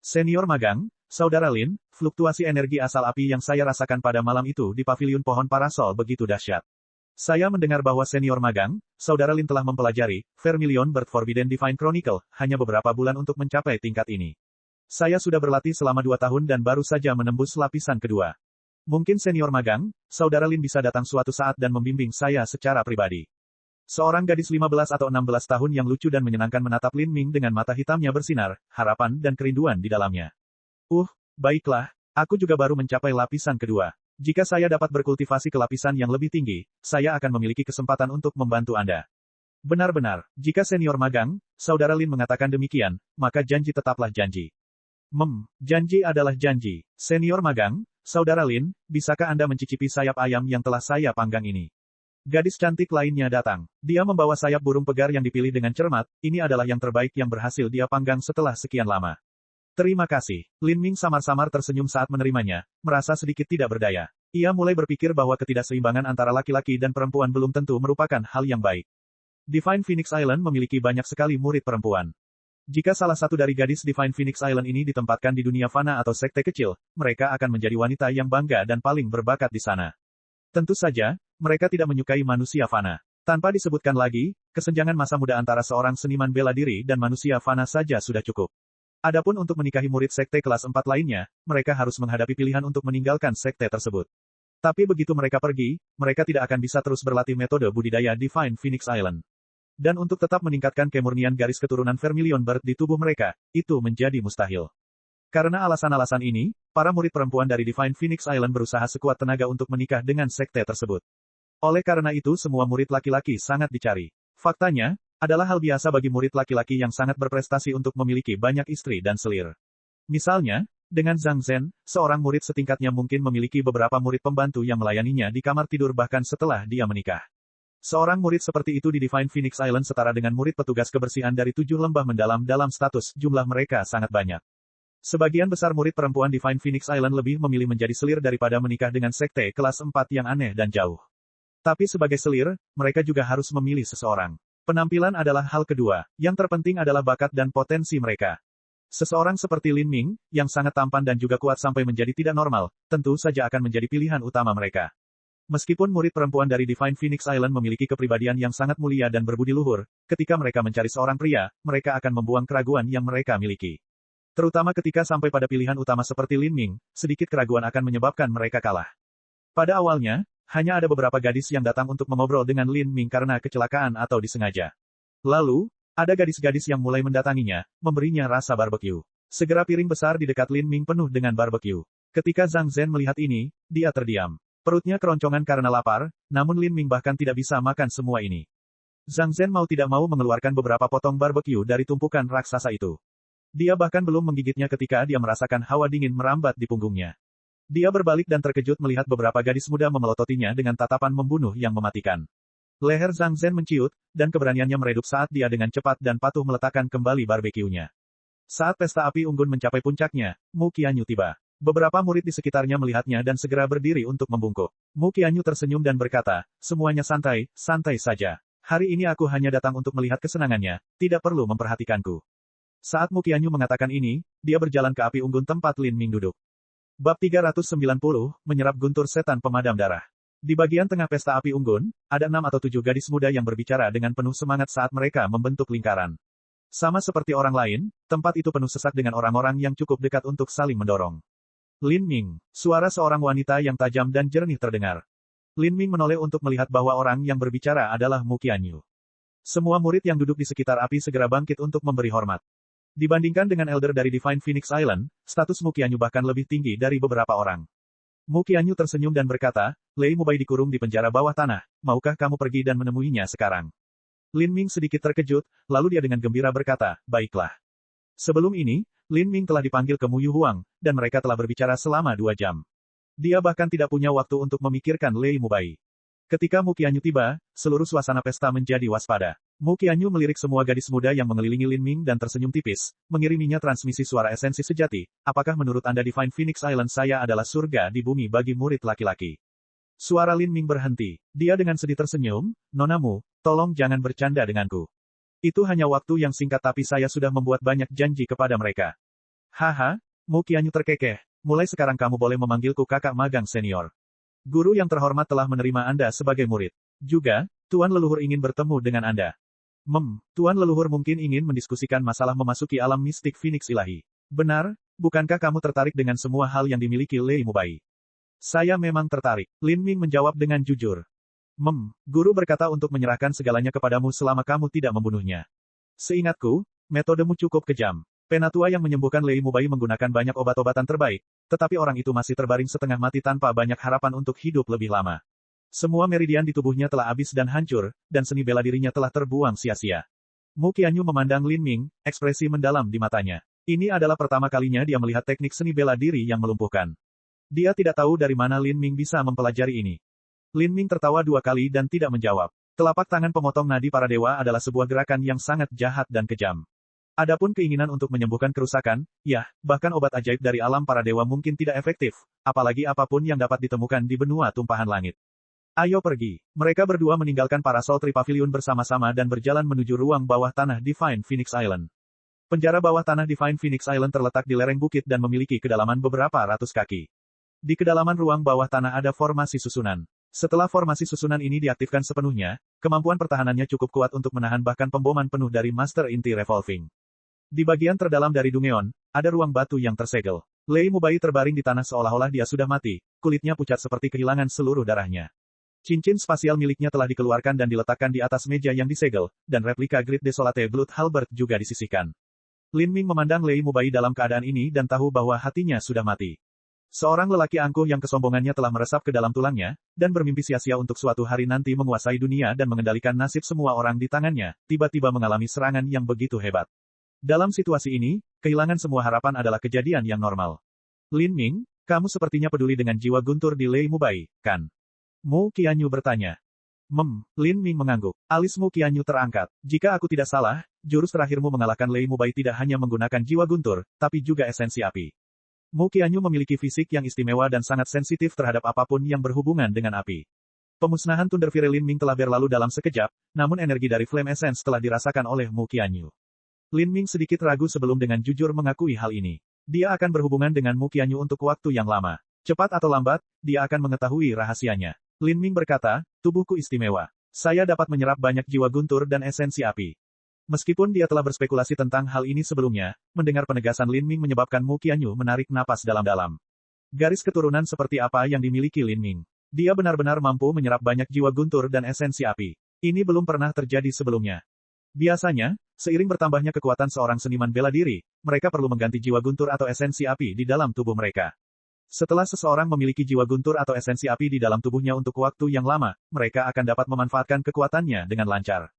Senior magang, saudara Lin, fluktuasi energi asal api yang saya rasakan pada malam itu di paviliun pohon parasol begitu dahsyat. Saya mendengar bahwa senior magang, saudara Lin telah mempelajari Vermilion Bird Forbidden Divine Chronicle, hanya beberapa bulan untuk mencapai tingkat ini. Saya sudah berlatih selama 2 tahun dan baru saja menembus lapisan kedua. Mungkin senior magang, saudara Lin bisa datang suatu saat dan membimbing saya secara pribadi. Seorang gadis 15 atau 16 tahun yang lucu dan menyenangkan menatap Lin Ming dengan mata hitamnya bersinar, harapan dan kerinduan di dalamnya. Baiklah, aku juga baru mencapai lapisan kedua. Jika saya dapat berkultivasi ke lapisan yang lebih tinggi, saya akan memiliki kesempatan untuk membantu Anda. Benar-benar, jika senior magang, saudara Lin mengatakan demikian, maka janji tetaplah janji. Janji adalah janji. Senior magang, saudara Lin, bisakah Anda mencicipi sayap ayam yang telah saya panggang ini? Gadis cantik lainnya datang. Dia membawa sayap burung pegar yang dipilih dengan cermat, ini adalah yang terbaik yang berhasil dia panggang setelah sekian lama. Terima kasih. Lin Ming samar-samar tersenyum saat menerimanya, merasa sedikit tidak berdaya. Ia mulai berpikir bahwa ketidakseimbangan antara laki-laki dan perempuan belum tentu merupakan hal yang baik. Divine Phoenix Island memiliki banyak sekali murid perempuan. Jika salah satu dari gadis Divine Phoenix Island ini ditempatkan di dunia fana atau sekte kecil, mereka akan menjadi wanita yang bangga dan paling berbakat di sana. Tentu saja, mereka tidak menyukai manusia fana. Tanpa disebutkan lagi, kesenjangan masa muda antara seorang seniman bela diri dan manusia fana saja sudah cukup. Adapun untuk menikahi murid sekte kelas 4 lainnya, mereka harus menghadapi pilihan untuk meninggalkan sekte tersebut. Tapi begitu mereka pergi, mereka tidak akan bisa terus berlatih metode budidaya Divine Phoenix Island. Dan untuk tetap meningkatkan kemurnian garis keturunan Vermilion Bird di tubuh mereka, itu menjadi mustahil. Karena alasan-alasan ini, para murid perempuan dari Divine Phoenix Island berusaha sekuat tenaga untuk menikah dengan sekte tersebut. Oleh karena itu semua murid laki-laki sangat dicari. Faktanya, adalah hal biasa bagi murid laki-laki yang sangat berprestasi untuk memiliki banyak istri dan selir. Misalnya, dengan Zhang Zhen, seorang murid setingkatnya mungkin memiliki beberapa murid pembantu yang melayaninya di kamar tidur bahkan setelah dia menikah. Seorang murid seperti itu di Divine Phoenix Island setara dengan murid petugas kebersihan dari 7 lembah mendalam dalam status, jumlah mereka sangat banyak. Sebagian besar murid perempuan Divine Phoenix Island lebih memilih menjadi selir daripada menikah dengan sekte kelas 4 yang aneh dan jauh. Tapi sebagai selir, mereka juga harus memilih seseorang. Penampilan adalah hal kedua, yang terpenting adalah bakat dan potensi mereka. Seseorang seperti Lin Ming, yang sangat tampan dan juga kuat sampai menjadi tidak normal, tentu saja akan menjadi pilihan utama mereka. Meskipun murid perempuan dari Divine Phoenix Island memiliki kepribadian yang sangat mulia dan berbudi luhur, ketika mereka mencari seorang pria, mereka akan membuang keraguan yang mereka miliki. Terutama ketika sampai pada pilihan utama seperti Lin Ming, sedikit keraguan akan menyebabkan mereka kalah. Pada awalnya, hanya ada beberapa gadis yang datang untuk mengobrol dengan Lin Ming karena kecelakaan atau disengaja. Lalu, ada gadis-gadis yang mulai mendatanginya, memberinya rasa barbecue. Segera piring besar di dekat Lin Ming penuh dengan barbecue. Ketika Zhang Zhen melihat ini, dia terdiam. Perutnya keroncongan karena lapar, namun Lin Ming bahkan tidak bisa makan semua ini. Zhang Zhen mau tidak mau mengeluarkan beberapa potong barbecue dari tumpukan raksasa itu. Dia bahkan belum menggigitnya ketika dia merasakan hawa dingin merambat di punggungnya. Dia berbalik dan terkejut melihat beberapa gadis muda memelototinya dengan tatapan membunuh yang mematikan. Leher Zhang Zhen menciut, dan keberaniannya meredup saat dia dengan cepat dan patuh meletakkan kembali barbeque-nya. Saat pesta api unggun mencapai puncaknya, Mu Qianyu tiba. Beberapa murid di sekitarnya melihatnya dan segera berdiri untuk membungkuk. Mu Qianyu tersenyum dan berkata, semuanya santai, santai saja. Hari ini aku hanya datang untuk melihat kesenangannya, tidak perlu memperhatikanku. Saat Mu Qianyu mengatakan ini, dia berjalan ke api unggun tempat Lin Ming duduk. Bab 390, menyerap guntur setan pemadam darah. Di bagian tengah pesta api unggun, ada 6 atau 7 gadis muda yang berbicara dengan penuh semangat saat mereka membentuk lingkaran. Sama seperti orang lain, tempat itu penuh sesak dengan orang-orang yang cukup dekat untuk saling mendorong. Lin Ming, suara seorang wanita yang tajam dan jernih terdengar. Lin Ming menoleh untuk melihat bahwa orang yang berbicara adalah Mu Qianyu. Semua murid yang duduk di sekitar api segera bangkit untuk memberi hormat. Dibandingkan dengan elder dari Divine Phoenix Island, status Mu Qianyu bahkan lebih tinggi dari beberapa orang. Mu Qianyu tersenyum dan berkata, Lei Mubai dikurung di penjara bawah tanah, maukah kamu pergi dan menemuinya sekarang? Lin Ming sedikit terkejut, lalu dia dengan gembira berkata, baiklah. Sebelum ini, Lin Ming telah dipanggil ke Mu Yu Huang, dan mereka telah berbicara selama 2 jam. Dia bahkan tidak punya waktu untuk memikirkan Lei Mubai. Ketika Mu Qianyu tiba, seluruh suasana pesta menjadi waspada. Mu Qianyu melirik semua gadis muda yang mengelilingi Lin Ming dan tersenyum tipis, mengiriminya transmisi suara esensi sejati. Apakah menurut Anda Divine Phoenix Island saya adalah surga di bumi bagi murid laki-laki? Suara Lin Ming berhenti. Dia dengan sedih tersenyum, Nona Mu, tolong jangan bercanda denganku. Itu hanya waktu yang singkat tapi saya sudah membuat banyak janji kepada mereka. Haha, Mu Qianyu terkekeh, mulai sekarang kamu boleh memanggilku kakak magang senior. Guru yang terhormat telah menerima Anda sebagai murid. Juga, Tuan Leluhur ingin bertemu dengan Anda. Tuan Leluhur mungkin ingin mendiskusikan masalah memasuki alam mistik Phoenix Ilahi. Benar, bukankah kamu tertarik dengan semua hal yang dimiliki Lei Mubai? Saya memang tertarik. Lin Ming menjawab dengan jujur. Guru berkata untuk menyerahkan segalanya kepadamu selama kamu tidak membunuhnya. Seingatku, metodemu cukup kejam. Penatua yang menyembuhkan Lei Mubai menggunakan banyak obat-obatan terbaik, tetapi orang itu masih terbaring setengah mati tanpa banyak harapan untuk hidup lebih lama. Semua meridian di tubuhnya telah habis dan hancur, dan seni bela dirinya telah terbuang sia-sia. Mu Qianyu memandang Lin Ming, ekspresi mendalam di matanya. Ini adalah pertama kalinya dia melihat teknik seni bela diri yang melumpuhkan. Dia tidak tahu dari mana Lin Ming bisa mempelajari ini. Lin Ming tertawa 2 kali dan tidak menjawab. Telapak tangan pemotong nadi para dewa adalah sebuah gerakan yang sangat jahat dan kejam. Adapun keinginan untuk menyembuhkan kerusakan, ya, bahkan obat ajaib dari alam para dewa mungkin tidak efektif, apalagi apapun yang dapat ditemukan di benua tumpahan langit. Ayo pergi. Mereka berdua meninggalkan Parasol Tree Pavilion bersama-sama dan berjalan menuju ruang bawah tanah Divine Phoenix Island. Penjara bawah tanah Divine Phoenix Island terletak di lereng bukit dan memiliki kedalaman beberapa ratus kaki. Di kedalaman ruang bawah tanah ada formasi susunan. Setelah formasi susunan ini diaktifkan sepenuhnya, kemampuan pertahanannya cukup kuat untuk menahan bahkan pemboman penuh dari Master Inti Revolving. Di bagian terdalam dari Dungeon, ada ruang batu yang tersegel. Lei Mubai terbaring di tanah seolah-olah dia sudah mati, kulitnya pucat seperti kehilangan seluruh darahnya. Cincin spasial miliknya telah dikeluarkan dan diletakkan di atas meja yang disegel, dan replika Great Desolate Blood Halberd juga disisihkan. Lin Ming memandang Lei Mubai dalam keadaan ini dan tahu bahwa hatinya sudah mati. Seorang lelaki angkuh yang kesombongannya telah meresap ke dalam tulangnya, dan bermimpi sia-sia untuk suatu hari nanti menguasai dunia dan mengendalikan nasib semua orang di tangannya, tiba-tiba mengalami serangan yang begitu hebat. Dalam situasi ini, kehilangan semua harapan adalah kejadian yang normal. Lin Ming, kamu sepertinya peduli dengan jiwa guntur di Lei Mubai, kan? Mu Qianyu bertanya. Lin Ming mengangguk. Alis Mu Qianyu terangkat. Jika aku tidak salah, jurus terakhirmu mengalahkan Lei Mubai tidak hanya menggunakan jiwa guntur, tapi juga esensi api. Mu Qianyu memiliki fisik yang istimewa dan sangat sensitif terhadap apapun yang berhubungan dengan api. Pemusnahan Thunderfire Lin Ming telah berlalu dalam sekejap, namun energi dari Flame Essence telah dirasakan oleh Mu Qianyu. Lin Ming sedikit ragu sebelum dengan jujur mengakui hal ini. Dia akan berhubungan dengan Mu Qianyu untuk waktu yang lama. Cepat atau lambat, dia akan mengetahui rahasianya. Lin Ming berkata, tubuhku istimewa. Saya dapat menyerap banyak jiwa guntur dan esensi api. Meskipun dia telah berspekulasi tentang hal ini sebelumnya, mendengar penegasan Lin Ming menyebabkan Mu Qianyu menarik napas dalam-dalam. Garis keturunan seperti apa yang dimiliki Lin Ming? Dia benar-benar mampu menyerap banyak jiwa guntur dan esensi api. Ini belum pernah terjadi sebelumnya. Biasanya, seiring bertambahnya kekuatan seorang seniman bela diri, mereka perlu mengganti jiwa guntur atau esensi api di dalam tubuh mereka. Setelah seseorang memiliki jiwa guntur atau esensi api di dalam tubuhnya untuk waktu yang lama, mereka akan dapat memanfaatkan kekuatannya dengan lancar.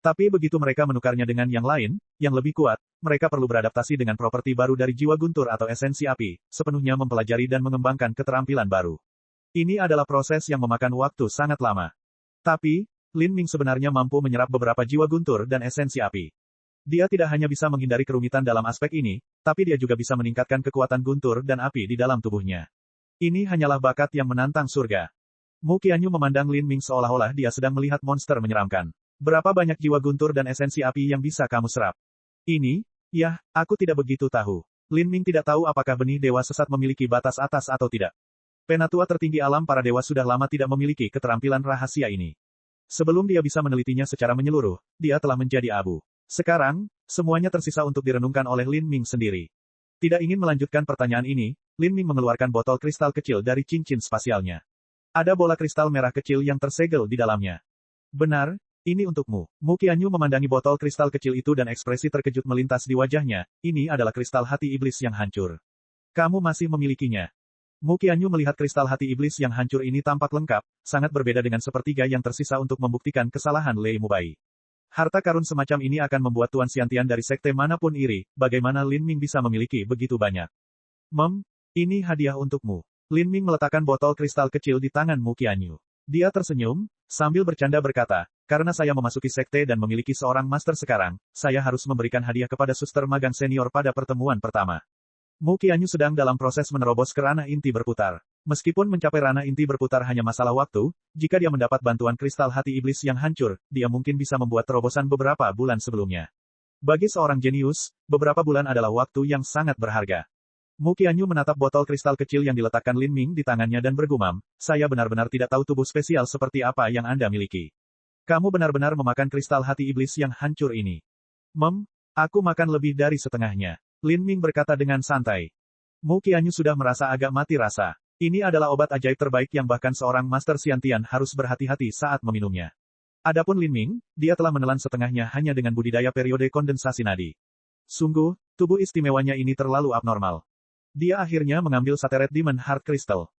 Tapi begitu mereka menukarnya dengan yang lain, yang lebih kuat, mereka perlu beradaptasi dengan properti baru dari jiwa guntur atau esensi api, sepenuhnya mempelajari dan mengembangkan keterampilan baru. Ini adalah proses yang memakan waktu sangat lama. Tapi, Lin Ming sebenarnya mampu menyerap beberapa jiwa guntur dan esensi api. Dia tidak hanya bisa menghindari kerumitan dalam aspek ini, tapi dia juga bisa meningkatkan kekuatan guntur dan api di dalam tubuhnya. Ini hanyalah bakat yang menantang surga. Mu Qianyu memandang Lin Ming seolah-olah dia sedang melihat monster menyeramkan. Berapa banyak jiwa guntur dan esensi api yang bisa kamu serap? Ini, ya, aku tidak begitu tahu. Lin Ming tidak tahu apakah benih dewa sesat memiliki batas atas atau tidak. Penatua tertinggi alam para dewa sudah lama tidak memiliki keterampilan rahasia ini. Sebelum dia bisa menelitinya secara menyeluruh, dia telah menjadi abu. Sekarang, semuanya tersisa untuk direnungkan oleh Lin Ming sendiri. Tidak ingin melanjutkan pertanyaan ini, Lin Ming mengeluarkan botol kristal kecil dari cincin spasialnya. Ada bola kristal merah kecil yang tersegel di dalamnya. Benar, ini untukmu. Mu Qianyu memandangi botol kristal kecil itu dan ekspresi terkejut melintas di wajahnya. Ini adalah kristal hati iblis yang hancur. Kamu masih memilikinya. Mu Qianyu melihat kristal hati iblis yang hancur ini tampak lengkap, sangat berbeda dengan sepertiga yang tersisa untuk membuktikan kesalahan Lei Mubai. Harta karun semacam ini akan membuat Tuan Xiantian dari sekte manapun iri, bagaimana Lin Ming bisa memiliki begitu banyak. Ini hadiah untukmu. Lin Ming meletakkan botol kristal kecil di tangan Mu Qianyu. Dia tersenyum, sambil bercanda berkata, karena saya memasuki sekte dan memiliki seorang master sekarang, saya harus memberikan hadiah kepada suster magang senior pada pertemuan pertama. Mu Qianyu sedang dalam proses menerobos ke ranah inti berputar. Meskipun mencapai ranah inti berputar hanya masalah waktu, jika dia mendapat bantuan kristal hati iblis yang hancur, dia mungkin bisa membuat terobosan beberapa bulan sebelumnya. Bagi seorang jenius, beberapa bulan adalah waktu yang sangat berharga. Mu Qianyu menatap botol kristal kecil yang diletakkan Lin Ming di tangannya dan bergumam, saya benar-benar tidak tahu tubuh spesial seperti apa yang Anda miliki. Kamu benar-benar memakan kristal hati iblis yang hancur ini. Aku makan lebih dari setengahnya. Lin Ming berkata dengan santai. Mu Qianyu sudah merasa agak mati rasa. Ini adalah obat ajaib terbaik yang bahkan seorang Master Xiantian harus berhati-hati saat meminumnya. Adapun Lin Ming, dia telah menelan setengahnya hanya dengan budidaya periode kondensasi nadi. Sungguh, tubuh istimewanya ini terlalu abnormal. Dia akhirnya mengambil Sateret Demon Heart Crystal.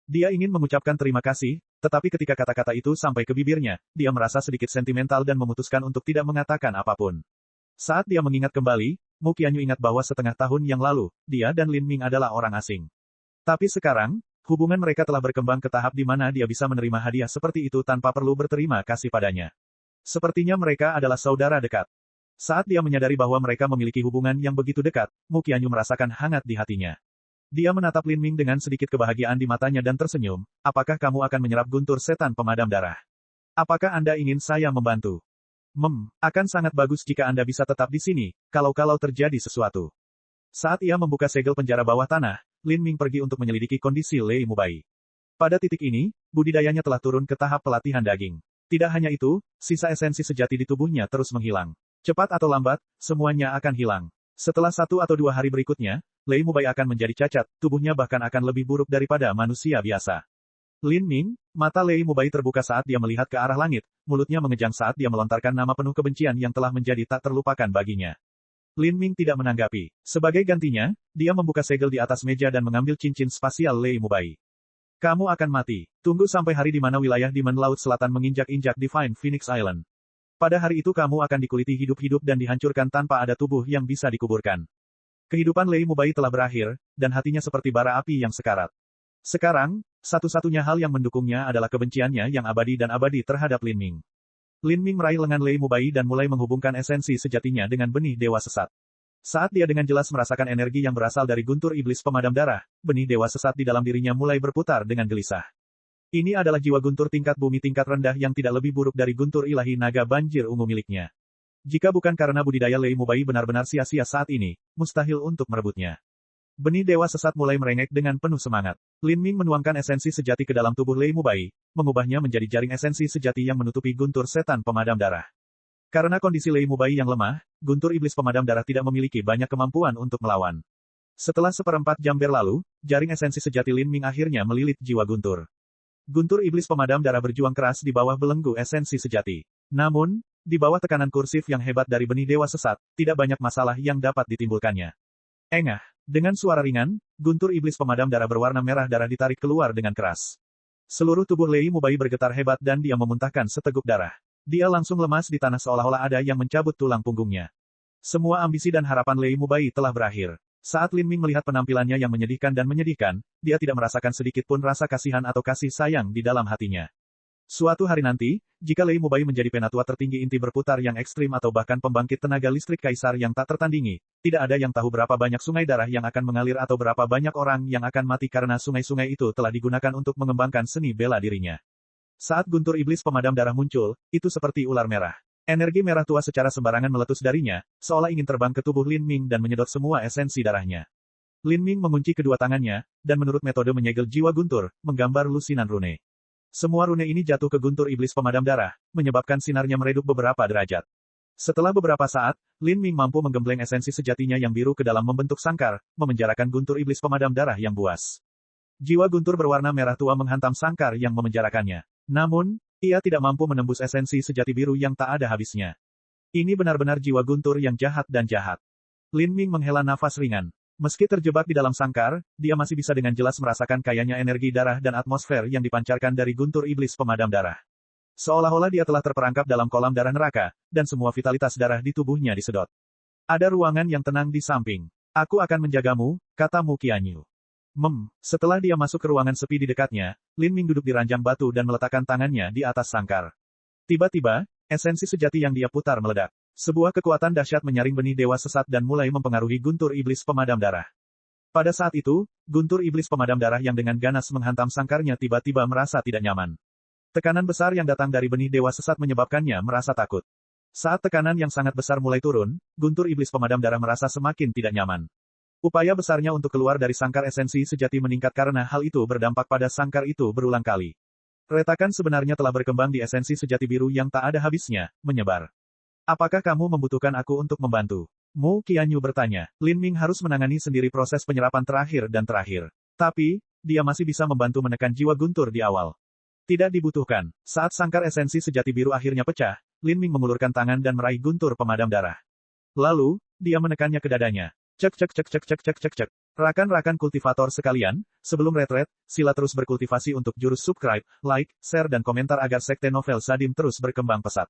Dia ingin mengucapkan terima kasih, tetapi ketika kata-kata itu sampai ke bibirnya, dia merasa sedikit sentimental dan memutuskan untuk tidak mengatakan apapun. Saat dia mengingat kembali, Mu Qianyu ingat bahwa setengah tahun yang lalu, dia dan Lin Ming adalah orang asing. Tapi sekarang, hubungan mereka telah berkembang ke tahap di mana dia bisa menerima hadiah seperti itu tanpa perlu berterima kasih padanya. Sepertinya mereka adalah saudara dekat. Saat dia menyadari bahwa mereka memiliki hubungan yang begitu dekat, Mu Qianyu merasakan hangat di hatinya. Dia menatap Lin Ming dengan sedikit kebahagiaan di matanya dan tersenyum. Apakah kamu akan menyerap guntur setan pemadam darah? Apakah Anda ingin saya membantu? Akan sangat bagus jika Anda bisa tetap di sini, kalau terjadi sesuatu. Saat ia membuka segel penjara bawah tanah, Lin Ming pergi untuk menyelidiki kondisi Lei Mubai. Pada titik ini, budidayanya telah turun ke tahap pelatihan daging. Tidak hanya itu, sisa esensi sejati di tubuhnya terus menghilang. Cepat atau lambat, semuanya akan hilang. Setelah 1 atau 2 hari berikutnya, Lei Mubai akan menjadi cacat, tubuhnya bahkan akan lebih buruk daripada manusia biasa. Lin Ming, mata Lei Mubai terbuka saat dia melihat ke arah langit, mulutnya mengejang saat dia melontarkan nama penuh kebencian yang telah menjadi tak terlupakan baginya. Lin Ming tidak menanggapi. Sebagai gantinya, dia membuka segel di atas meja dan mengambil cincin spasial Lei Mubai. Kamu akan mati. Tunggu sampai hari di mana wilayah Demon Laut Selatan menginjak-injak Divine Phoenix Island. Pada hari itu kamu akan dikuliti hidup-hidup dan dihancurkan tanpa ada tubuh yang bisa dikuburkan. Kehidupan Lei Mubai telah berakhir, dan hatinya seperti bara api yang sekarat. Sekarang, satu-satunya hal yang mendukungnya adalah kebenciannya yang abadi dan abadi terhadap Lin Ming. Lin Ming meraih lengan Lei Mubai dan mulai menghubungkan esensi sejatinya dengan benih dewa sesat. Saat dia dengan jelas merasakan energi yang berasal dari guntur iblis pemadam darah, benih dewa sesat di dalam dirinya mulai berputar dengan gelisah. Ini adalah jiwa guntur tingkat bumi tingkat rendah yang tidak lebih buruk dari guntur ilahi naga banjir ungu miliknya. Jika bukan karena budidaya Lei Mubai benar-benar sia-sia saat ini, mustahil untuk merebutnya. Benih dewa sesat mulai merengek dengan penuh semangat. Lin Ming menuangkan esensi sejati ke dalam tubuh Lei Mubai, mengubahnya menjadi jaring esensi sejati yang menutupi guntur setan pemadam darah. Karena kondisi Lei Mubai yang lemah, guntur iblis pemadam darah tidak memiliki banyak kemampuan untuk melawan. Setelah 1/4 jam berlalu, jaring esensi sejati Lin Ming akhirnya melilit jiwa guntur. Guntur iblis pemadam darah berjuang keras di bawah belenggu esensi sejati. Namun, di bawah tekanan kursif yang hebat dari benih dewa sesat, tidak banyak masalah yang dapat ditimbulkannya. Engah, dengan suara ringan, guntur iblis pemadam darah berwarna merah darah ditarik keluar dengan keras. Seluruh tubuh Lei Mubai bergetar hebat dan dia memuntahkan seteguk darah. Dia langsung lemas di tanah seolah-olah ada yang mencabut tulang punggungnya. Semua ambisi dan harapan Lei Mubai telah berakhir. Saat Lin Ming melihat penampilannya yang menyedihkan dan menyedihkan, dia tidak merasakan sedikit pun rasa kasihan atau kasih sayang di dalam hatinya. Suatu hari nanti, jika Lei Mubai menjadi penatua tertinggi inti berputar yang ekstrim atau bahkan pembangkit tenaga listrik kaisar yang tak tertandingi, tidak ada yang tahu berapa banyak sungai darah yang akan mengalir atau berapa banyak orang yang akan mati karena sungai-sungai itu telah digunakan untuk mengembangkan seni bela dirinya. Saat guntur iblis pemadam darah muncul, itu seperti ular merah. Energi merah tua secara sembarangan meletus darinya, seolah ingin terbang ke tubuh Lin Ming dan menyedot semua esensi darahnya. Lin Ming mengunci kedua tangannya, dan menurut metode menyegel jiwa guntur, menggambar lusinan rune. Semua rune ini jatuh ke guntur iblis pemadam darah, menyebabkan sinarnya meredup beberapa derajat. Setelah beberapa saat, Lin Ming mampu menggembleng esensi sejatinya yang biru ke dalam membentuk sangkar, memenjarakan guntur iblis pemadam darah yang buas. Jiwa guntur berwarna merah tua menghantam sangkar yang memenjarakannya. Namun, ia tidak mampu menembus esensi sejati biru yang tak ada habisnya. Ini benar-benar jiwa guntur yang jahat dan jahat. Lin Ming menghela nafas ringan. Meski terjebak di dalam sangkar, dia masih bisa dengan jelas merasakan kayanya energi darah dan atmosfer yang dipancarkan dari guntur iblis pemadam darah. Seolah-olah dia telah terperangkap dalam kolam darah neraka, dan semua vitalitas darah di tubuhnya disedot. Ada ruangan yang tenang di samping. Aku akan menjagamu, kata Mu Qianyu. Setelah dia masuk ke ruangan sepi di dekatnya, Lin Ming duduk di ranjang batu dan meletakkan tangannya di atas sangkar. Tiba-tiba, esensi sejati yang dia putar meledak. Sebuah kekuatan dahsyat menyaring benih dewa sesat dan mulai mempengaruhi guntur iblis pemadam darah. Pada saat itu, guntur iblis pemadam darah yang dengan ganas menghantam sangkarnya tiba-tiba merasa tidak nyaman. Tekanan besar yang datang dari benih dewa sesat menyebabkannya merasa takut. Saat tekanan yang sangat besar mulai turun, guntur iblis pemadam darah merasa semakin tidak nyaman. Upaya besarnya untuk keluar dari sangkar esensi sejati meningkat karena hal itu berdampak pada sangkar itu berulang kali. Retakan sebenarnya telah berkembang di esensi sejati biru yang tak ada habisnya, menyebar. Apakah kamu membutuhkan aku untuk membantu? Mu Qianyu bertanya. Lin Ming harus menangani sendiri proses penyerapan terakhir dan terakhir. Tapi, dia masih bisa membantu menekan jiwa guntur di awal. Tidak dibutuhkan. Saat sangkar esensi sejati biru akhirnya pecah, Lin Ming mengulurkan tangan dan meraih guntur pemadam darah. Lalu, dia menekannya ke dadanya. Cek. Rakan-rakan kultivator sekalian, sebelum retret, sila terus berkultivasi untuk jurus subscribe, like, share dan komentar agar sekte novel Sadim terus berkembang pesat.